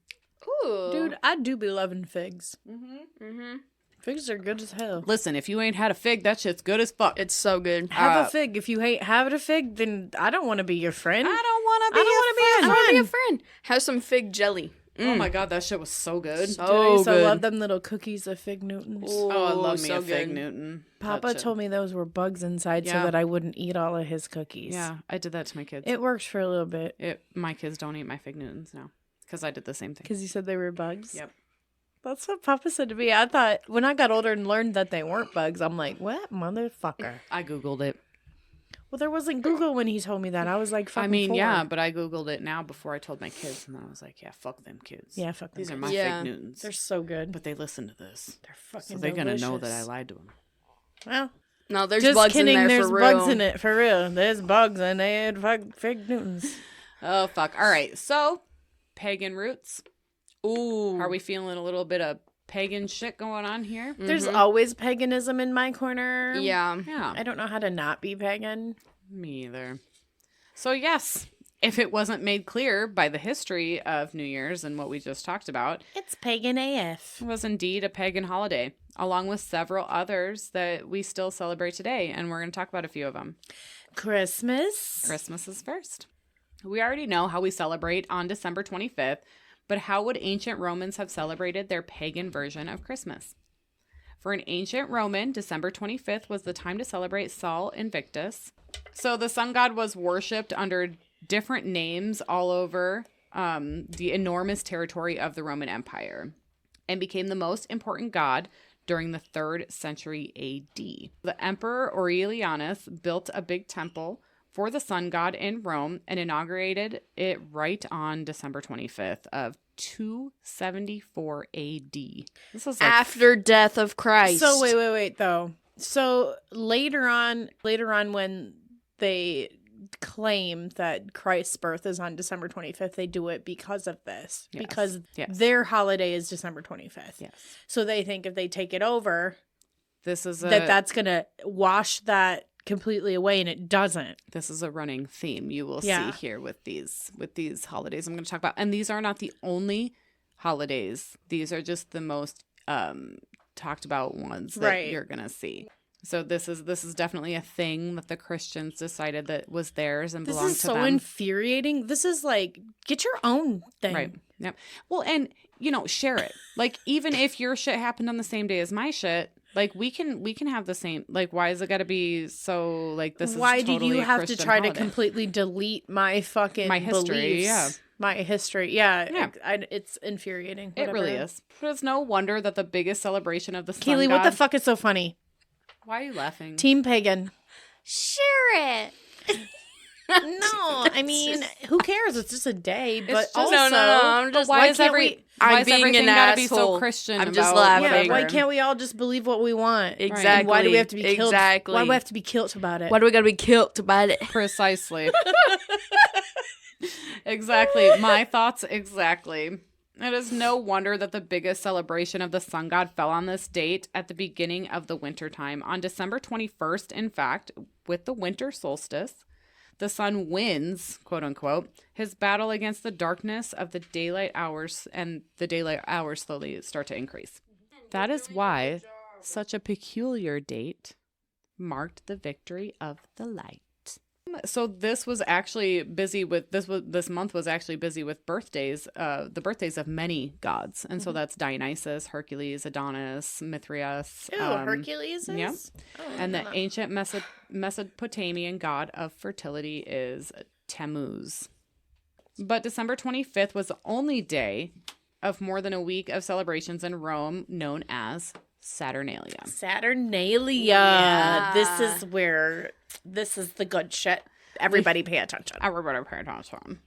Ooh. Dude, I do be loving figs. Mm-hmm. Figs are good as hell. Listen, if you ain't had a fig, that shit's good as fuck. It's so good. Have a fig. If you hate having a fig, then I don't want to be your friend. I don't want to be I don't wanna be I a want to be a friend. friend. Have some fig jelly. Oh my god, that shit was so good. So Dude, I used to good. love them little cookies of Fig Newtons. Oh, I love me so a fig good. Newton. Papa told me those were bugs inside so Yeah. that I wouldn't eat all of his cookies. Yeah, I did that to my kids. It works for a little bit. My kids don't eat my fig Newtons now because I did the same thing. Because you said they were bugs? Yep. That's what Papa said to me. I thought when I got older and learned that they weren't bugs, I'm like, what motherfucker? I Googled it. Well, there wasn't Google when he told me that. I was like, fucking I mean, 4. yeah, but I Googled it now before I told my kids, and then I was like, yeah, fuck them kids. Yeah, fuck them. These are kids. my Yeah. fig Newtons. They're so good. But they listen to this. They're fucking So they're going to know delicious. that I lied to them. Well, No, there's just bugs kidding. in there There's for bugs real. in it, for real. There's bugs in it. Fuck Fig Newtons. Oh, fuck. All right. So, pagan roots. Ooh. Are we feeling a little bit of pagan shit going on here? There's always paganism in my corner. Yeah. Yeah. I don't know how to not be pagan. Me either. So, yes, if it wasn't made clear by the history of New Year's and what we just talked about, It's pagan AF. it was indeed a pagan holiday, along with several others that we still celebrate today. And we're going to talk about a few of them. Christmas. Christmas is first. We already know how we celebrate on December 25th, but how would ancient Romans have celebrated their pagan version of Christmas? For an ancient Roman, December 25th was the time to celebrate Sol Invictus. So the sun god was worshipped under different names all over the enormous territory of the Roman Empire and became the most important god during the 3rd century AD. The Emperor Aurelianus built a big temple for the sun god in Rome and inaugurated it right on December 25th of 274 AD. This was like After death of Christ. So wait though. So later on when they claim that Christ's birth is on December 25th, they do it because of this. Yes. Because Yes. their holiday is December 25th. Yes. So they think if they take it over, This is that's going to wash that completely away, and it doesn't. This is a running theme you will Yeah. see here with these holidays I'm going to talk about. And these are not the only holidays. These are just the most talked about ones that Right. you're going to see. So this is definitely a thing that the Christians decided that was theirs and This belonged is to so them. infuriating. This is like, get your own thing. Right. Yep. Well, and share it. Like, even if your shit happened on the same day as my shit, like we can have the same. Like, why is it got to be so like this? Why is totally do you a have Christian to try holiday? to completely delete my fucking My history, beliefs? yeah. My history. Yeah. Yeah. It's infuriating. It really Whatever. is. But it's no wonder that the biggest celebration of the sun Keely, god. what the fuck is so funny? Why are you laughing? Team pagan. share it. No, I mean, who cares? It's just a day. But just- also, No. I'm But just. why is can't every we- why I'm is being everything an gotta be so asshole. Christian? I'm just about laughing. yeah, why whatever? can't we all just believe what we want? Exactly. And why do we have to be killed? Exactly. Why do we have to be killed about it? Why do we gotta be killed about it? Precisely. Exactly. My thoughts exactly. It is no wonder that the biggest celebration of the sun god fell on this date at the beginning of the winter time. On December 21st, in fact, with the winter solstice, the sun wins, quote unquote, his battle against the darkness of the daylight hours, and the daylight hours slowly start to increase. That is why such a peculiar date marked the victory of the light. So this was actually busy with this month was actually busy with birthdays, the birthdays of many gods. And so that's Dionysus, Hercules, Adonis, Mithridates. Ew, Hercules is? Yeah. Oh, And the no. ancient Mesopotamian god of fertility is Tammuz. But December 25th was the only day of more than a week of celebrations in Rome known as Saturnalia. Saturnalia. Yeah. This is the good shit. Everybody pay attention. Everybody pay attention.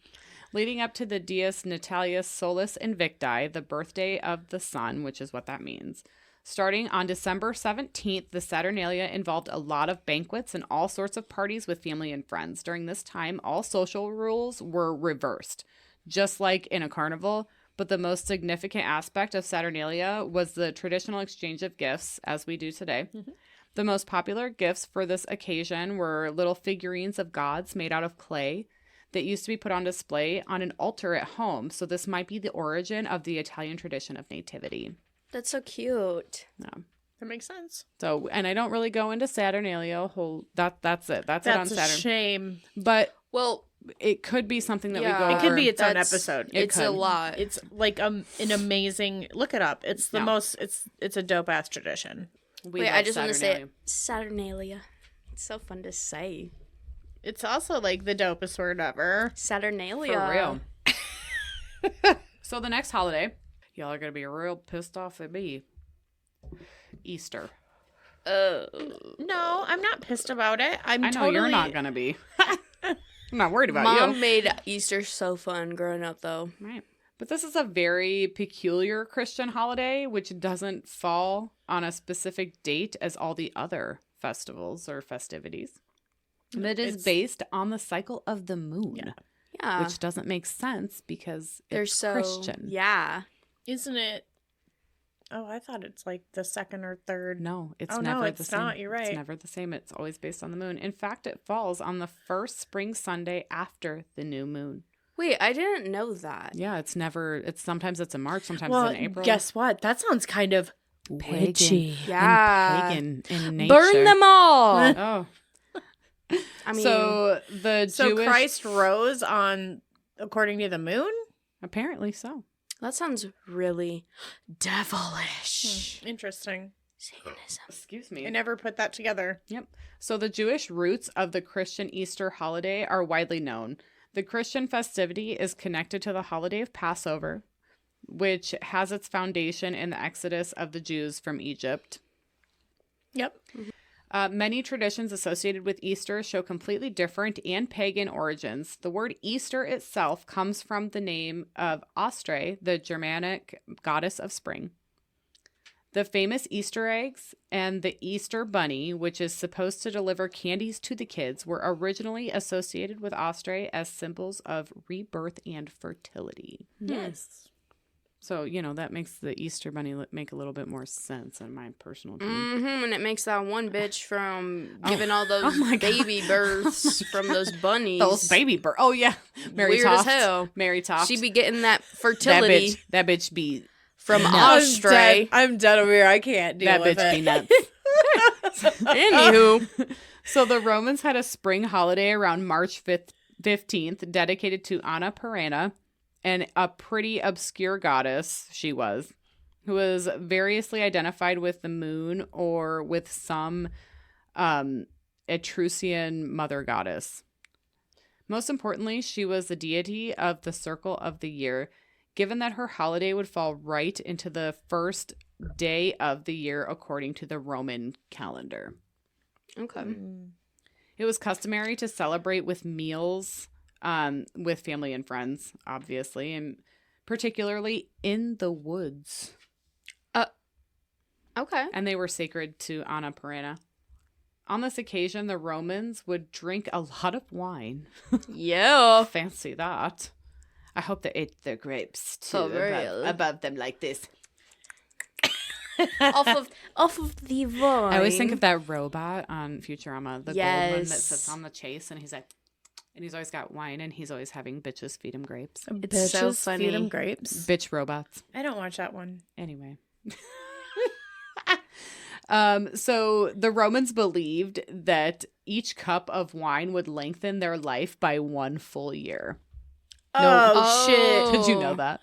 Leading up to the Dies Natalius Solis Invicti, the birthday of the sun, which is what that means. Starting on December 17th, the Saturnalia involved a lot of banquets and all sorts of parties with family and friends. During this time, all social rules were reversed, just like in a carnival. But the most significant aspect of Saturnalia was the traditional exchange of gifts, as we do today. Mm-hmm. The most popular gifts for this occasion were little figurines of gods made out of clay that used to be put on display on an altar at home. So this might be the origin of the Italian tradition of nativity. That's so cute. Yeah. That makes sense. So, and I don't really go into Saturnalia. That's it. That's it on That's a Saturn. shame. But Well, it could be something that we Yeah. go It over. could be its own That's- episode. it's a could. lot. It's like an amazing. Look it up. It's the Yeah. most. It's a dope ass tradition. We Wait, love I just want to say Saturnalia. it. Saturnalia. It's so fun to say. It's also like the dopest word ever. Saturnalia. For real. So the next holiday, y'all are going to be real pissed off at me. Easter. No, I'm not pissed about it. I know totally, you're not going to be. I'm not worried about Mom you. made Easter so fun growing up, though. Right. But this is a very peculiar Christian holiday, which doesn't fall on a specific date as all the other festivals or festivities. And it is It's- based on the cycle of the moon, Yeah. which doesn't make sense because They're it's so Christian. Yeah. Isn't it? Oh, I thought it's like the second or third. No, it's Oh, never no, the it's same. not. You're right. It's never the same. It's always based on the moon. In fact, it falls on the first spring Sunday after the new moon. Wait, I didn't know that. Yeah, sometimes it's in March, sometimes Well, it's in April. guess what? That sounds kind of Pagan. witchy. Yeah. And pagan in nature. Burn them all. Oh. I mean, So So Jewish, Christ rose on according to the moon. apparently so. that sounds really devilish. Interesting. Satanism. Excuse I me. never put that together. Yep. So the Jewish roots of the Christian Easter holiday are widely known. The Christian festivity is connected to the holiday of Passover, which has its foundation in the exodus of the Jews from Egypt. Yep. Many traditions associated with Easter show completely different and pagan origins. The word Easter itself comes from the name of Astraea, the Germanic goddess of spring. The famous Easter eggs and the Easter bunny, which is supposed to deliver candies to the kids, were originally associated with Astraea as symbols of rebirth and fertility. Yes. So, that makes the Easter bunny make a little bit more sense in my personal opinion. Mm-hmm, and it makes that one bitch from giving all those my God. baby births from those bunnies. Those baby bird. Oh, yeah. Mary Weird Toft. as hell. Mary Toft. She be getting that fertility That bitch be from nuts. Austria. I'm dead over here. I can't deal That with bitch it. be nuts. Anywho, So the Romans had a spring holiday around March 15th dedicated to Anna Perenna, and a pretty obscure goddess she was, who was variously identified with the moon or with some Etruscan mother goddess. Most importantly, she was the deity of the circle of the year, given that her holiday would fall right into the first day of the year according to the Roman calendar. okay. It was customary to celebrate with meals with family and friends, obviously, and particularly in the woods. Okay. And they were sacred to Anna Perenna. On this occasion, the Romans would drink a lot of wine. Yeah. Fancy that. I hope they ate their grapes too, For real. above them like this. off of the vine. I always think of that robot on Futurama, the gold one that Yes. sits on the chase, and he's like, and he's always got wine, and he's always having bitches feed him grapes. It's so Bitches funny. feed 'em grapes. Bitch robots. I don't watch that one. Anyway. So the Romans believed that each cup of wine would lengthen their life by 1 full year. Oh, shit. Did you know that?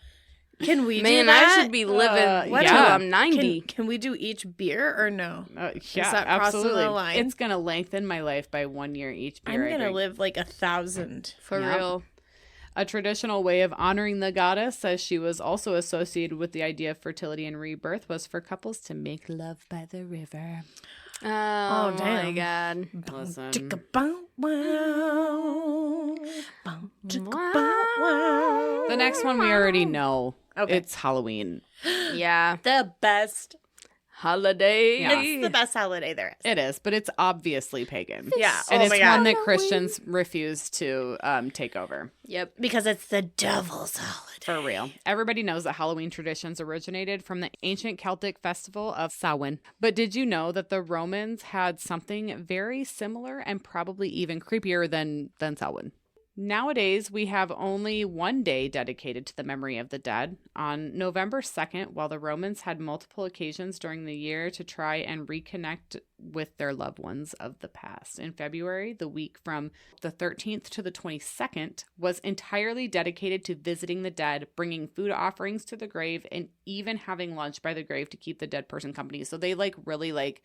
Can we do Man, that? I should be living yeah. till I'm 90. Can we do each beer or no? Yeah, Is that crossing absolutely. the line? It's going to lengthen my life by 1 year each beer. I'm I going to drink. live like 1,000. For Yeah. real. A traditional way of honoring the goddess, as she was also associated with the idea of fertility and rebirth, was for couples to make love by the river. Oh, my damn. God. Listen. The next one we already know. Okay. It's Halloween. Yeah. The best. Holiday. Yeah. It's the best holiday there is. It is, but it's obviously pagan. Yeah. And Oh it's my God. one that Christians refuse to take over. Yep. Because it's the devil's holiday. For real. Everybody knows that Halloween traditions originated from the ancient Celtic festival of Samhain. But did you know that the Romans had something very similar and probably even creepier than Samhain? Nowadays, we have only one day dedicated to the memory of the dead. On November 2nd, while the Romans had multiple occasions during the year to try and reconnect with their loved ones of the past. In February, the week from the 13th to the 22nd was entirely dedicated to visiting the dead, bringing food offerings to the grave, and even having lunch by the grave to keep the dead person company. So they really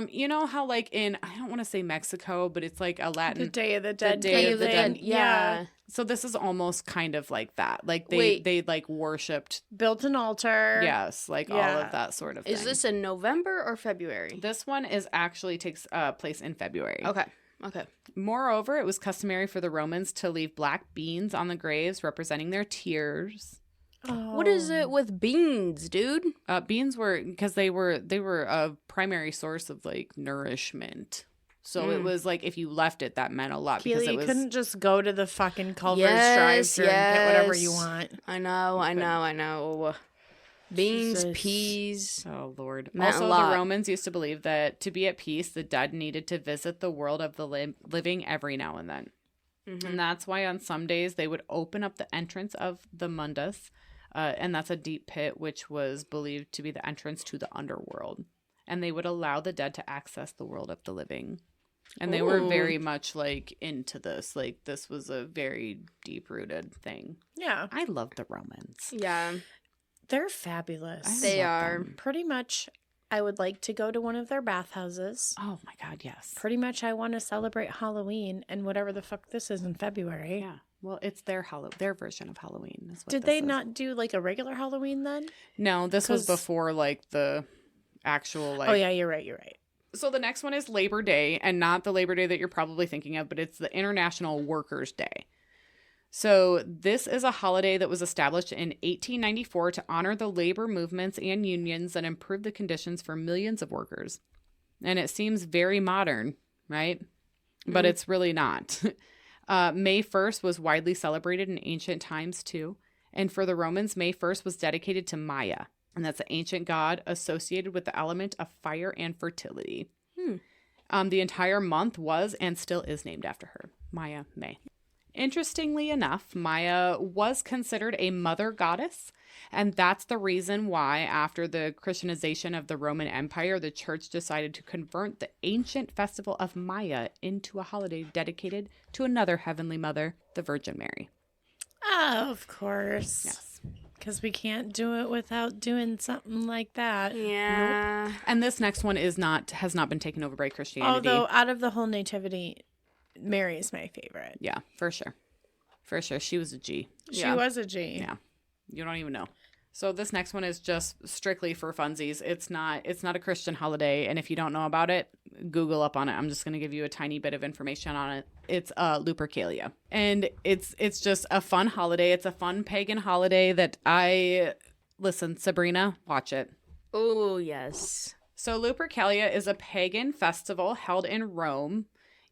you know how in, I don't want to say Mexico, but it's like a Latin. The Day of the Dead. Day of the Dead. Yeah. So this is almost kind of like that. Like Wait. they worshipped, Built an altar. yes, all Yeah. of that sort of thing. Is this in November or February? This one actually takes place in February. Okay. Okay. Moreover, it was customary for the Romans to leave black beans on the graves representing their tears. Oh. What is it with beans, dude? Beans were because they were a primary source of nourishment. So it was if you left it, that meant a lot because Keely, it you was. couldn't just go to the fucking Culver's Yes, drive-thru and get whatever you yes. want. I know. Beans, Jesus. peas. Oh, Lord. Meant a Also, lot. the Romans used to believe that to be at peace, the dead needed to visit the world of the living every now and then. Mm-hmm. And that's why on some days they would open up the entrance of the mundus, and that's a deep pit which was believed to be the entrance to the underworld. And they would allow the dead to access the world of the living. And they were Ooh. very much into this. This was a very deep-rooted thing. Yeah. I love the Romans. Yeah. They're fabulous. I They love are. them. Pretty much, I would like to go to one of their bathhouses. Oh, my God, yes. Pretty much, I want to celebrate Halloween and whatever the fuck this is in February. Yeah. Well, it's their version of Halloween. Is what Did this they is. not do a regular Halloween then? No, this was 'Cause- before the actual Oh, yeah, you're right. So the next one is Labor Day, and not the Labor Day that you're probably thinking of, but it's the International Workers' Day. So this is a holiday that was established in 1894 to honor the labor movements and unions that improved the conditions for millions of workers. And it seems very modern, right? But it's really not. May 1st was widely celebrated in ancient times too. And for the Romans, May 1st was dedicated to Maya. And that's an ancient god associated with the element of fire and fertility. The entire month was and still is named after her, Maya May. Interestingly enough, Maya was considered a mother goddess, and that's the reason why, after the Christianization of the Roman Empire, the church decided to convert the ancient festival of Maya into a holiday dedicated to another heavenly mother, the Virgin Mary. Oh, of course. Yes. Because we can't do it without doing something like that. Yeah. And this next one has not been taken over by Christianity. Although, out of the whole nativity, Mary is my favorite. Yeah, for sure. For sure. She was a G. She Yeah. was a G. Yeah. You don't even know. So this next one is just strictly for funsies. It's not a Christian holiday, and if you don't know about it, Google up on it. I'm just going to give you a tiny bit of information on it. It's Lupercalia. And it's just a fun holiday. It's a fun pagan holiday that listen, Sabrina, watch it. Oh, yes. So Lupercalia is a pagan festival held in Rome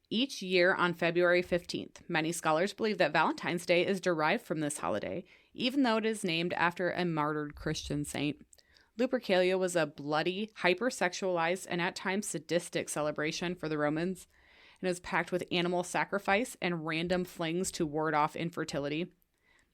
each year on February 15th. Many scholars believe that Valentine's Day is derived from this holiday, even though it is named after a martyred Christian saint. Lupercalia was a bloody, hypersexualized, and at times sadistic celebration for the Romans, and is packed with animal sacrifice and random flings to ward off infertility.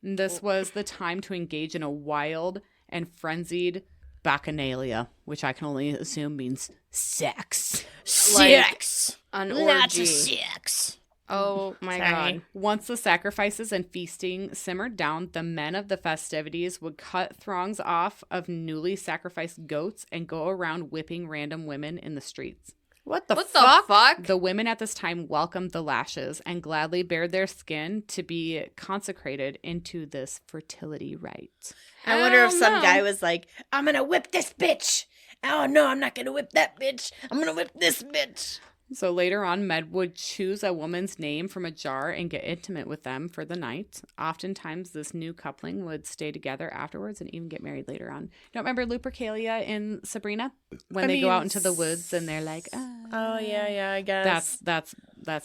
And this was the time to engage in a wild and frenzied bacchanalia, which I can only assume means sex. Sex. An Lots of orgy. sex. Oh my Sorry. god. Once the sacrifices and feasting simmered down, the men of the festivities would cut throngs off of newly sacrificed goats and go around whipping random women in the streets. What the What fuck? the fuck? The women at this time welcomed the lashes and gladly bared their skin to be consecrated into this fertility rite. I wonder if Hell some no. guy was like, I'm gonna whip this bitch. Oh no, I'm not gonna whip that bitch. I'm gonna whip this bitch. So later on, men would choose a woman's name from a jar and get intimate with them for the night. Oftentimes, this new coupling would stay together afterwards and even get married later on. You don't remember Lupercalia in Sabrina? When they go out into the woods and they're like, Oh yeah, I guess. that's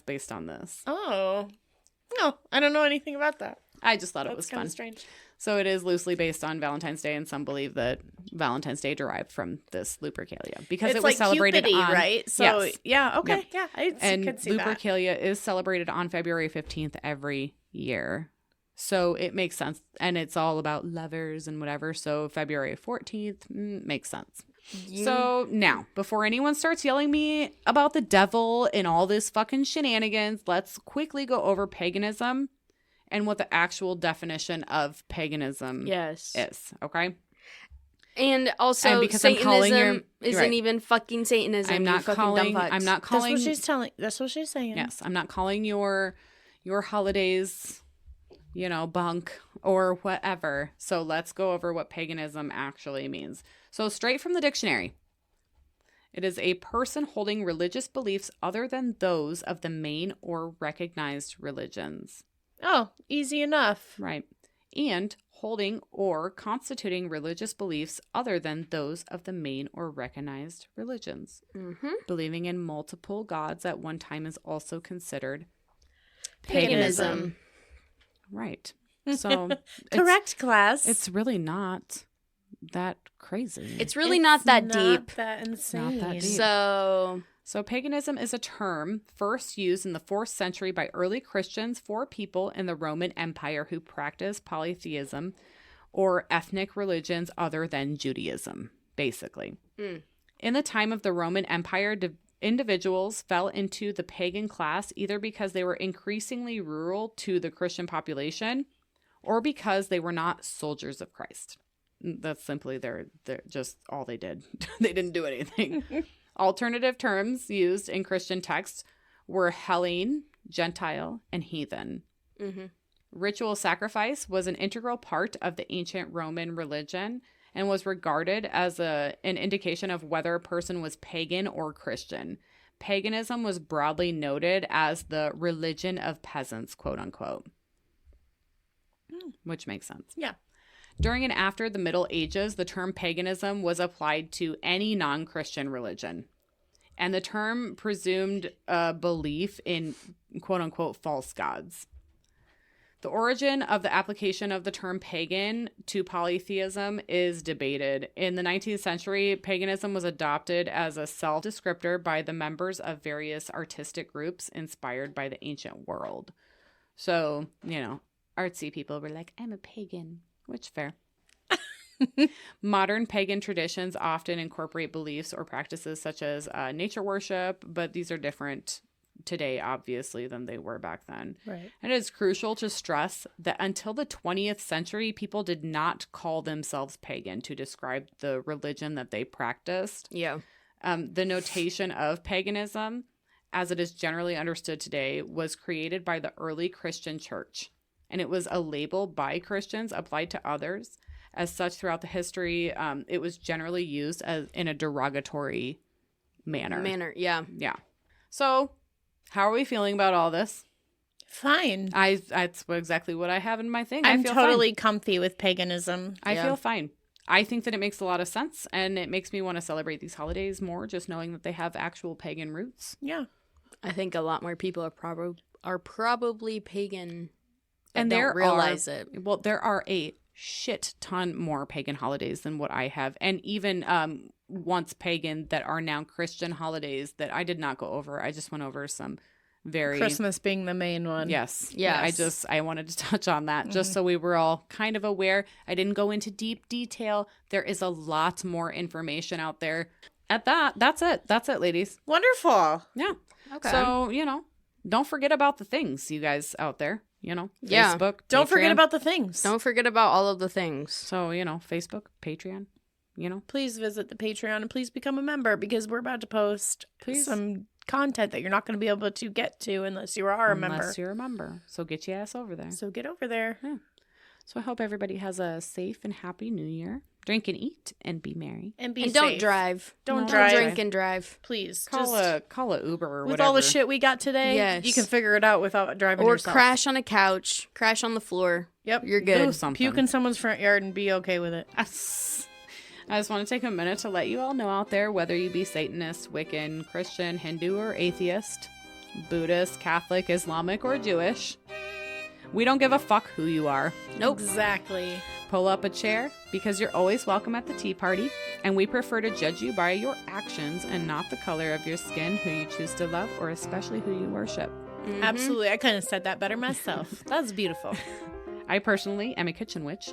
based on this. Oh. No, I don't know anything about that. I just thought it That's was kind fun. of strange. So it is loosely based on Valentine's Day, and some believe that Valentine's Day derived from this Lupercalia because It's it was like celebrated Cupid-y, on right? So Yes. yeah, okay, Yep. yeah, I And could see that. Lupercalia is celebrated on February 15th every year. So it makes sense. And it's all about lovers and whatever. So February 14th makes sense. So now, before anyone starts yelling me about the devil and all this fucking shenanigans, let's quickly go over paganism and what the actual definition of paganism Yes. is. Okay? And also, And because I'm calling Satanism your- isn't right. even fucking Satanism. I'm you not fucking calling. dumb fucks. I'm not That's calling. what she's telling. That's what she's saying. Yes, I'm not calling your holidays, bunk or whatever. So let's go over what paganism actually means. So straight from the dictionary. It is a person holding religious beliefs other than those of the main or recognized religions. Oh, easy enough. Right. And holding or constituting religious beliefs other than those of the main or recognized religions. Mm-hmm. Believing in multiple gods at one time is also considered Paganism. Right. So Correct, class. It's really not that crazy. It's really not that deep. That insane. Not that deep. So, paganism is a term first used in the 4th century by early Christians for people in the Roman Empire who practiced polytheism or ethnic religions other than Judaism, basically. In the time of the Roman Empire, individuals fell into the pagan class either because they were increasingly rural to the Christian population or because they were not soldiers of Christ. That's simply they're just all they did. They didn't do anything. Alternative terms used in Christian texts were Hellene, Gentile, and heathen. mm-hmm. Ritual sacrifice was an integral part of the ancient Roman religion and was regarded as an indication of whether a person was pagan or Christian. Paganism was broadly noted as the religion of peasants, quote unquote, which makes sense. Yeah. During and after the Middle Ages, the term paganism was applied to any non-Christian religion. And the term presumed a belief in quote-unquote false gods. The origin of the application of the term pagan to polytheism is debated. In the 19th century, paganism was adopted as a self-descriptor by the members of various artistic groups inspired by the ancient world. So, artsy people were like, I'm a pagan. Which, fair. Modern pagan traditions often incorporate beliefs or practices such as nature worship, but these are different today, obviously, than they were back then. Right. And it is crucial to stress that until the 20th century, people did not call themselves pagan to describe the religion that they practiced. Yeah. The notation of paganism, as it is generally understood today, was created by the early Christian church. And it was a label by Christians applied to others. As such, throughout the history, it was generally used as in a derogatory manner. Yeah. Yeah. So, how are we feeling about all this? Fine. That's exactly what I have in my thing. I'm I feel totally fine. comfy with paganism. I Yeah. feel fine. I think that it makes a lot of sense, and it makes me want to celebrate these holidays more, just knowing that they have actual pagan roots. Yeah. I think a lot more people are probably pagan but And don't there realize are, it. Well, there are a shit ton more pagan holidays than what I have, and even once pagan that are now Christian holidays that I did not go over. I just went over some very Christmas being the main one. Yes. Yes. I wanted to touch on that just so we were all kind of aware. I didn't go into deep detail. There is a lot more information out there. That's it. That's it, ladies. Wonderful. Yeah. Okay. So, don't forget about the things, you guys out there. Yeah. Facebook. Don't forget Patreon. about the things. Don't forget about all of the things. So, Facebook, Patreon, Please visit the Patreon and please become a member because we're about to post some content that you're not going to be able to get to unless you are a member. Unless you're a member. So get your ass over there. So get over there. Yeah. So I hope everybody has a safe and happy new year. Drink and eat and be merry. And be And safe. don't drive. Don't No, drive. Drink and drive. Please. Call a Uber or with whatever. all the shit we got today, Yes. you can figure it out without driving Or yourself. crash on a couch. Crash on the floor. Yep. You're good. Do something. Puke in someone's front yard and be okay with it. I just want to take a minute to let you all know out there, whether you be Satanist, Wiccan, Christian, Hindu, or atheist, Buddhist, Catholic, Islamic, or Jewish, we don't give a fuck who you are. Nope. Exactly. Pull up a chair because you're always welcome at the tea party, and we prefer to judge you by your actions and not the color of your skin, who you choose to love, or especially who you worship. Mhm. Absolutely. I couldn't have said that better myself. That was beautiful. I personally am a kitchen witch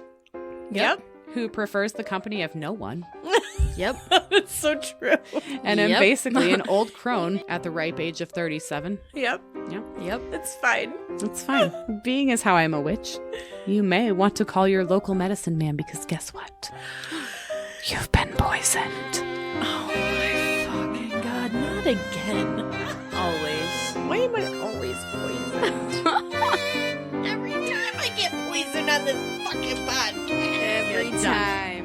Yep. who prefers the company of no one, Yep. That's so true. and am Yep. basically an old crone at the ripe age of 37. Yep. Yep. It's fine. It's fine. Being as how I'm a witch, you may want to call your local medicine man because guess what? You've been poisoned. Oh my fucking god, not again. Always. Why am I always poisoned? Every time I get poisoned on this fucking podcast. Every time.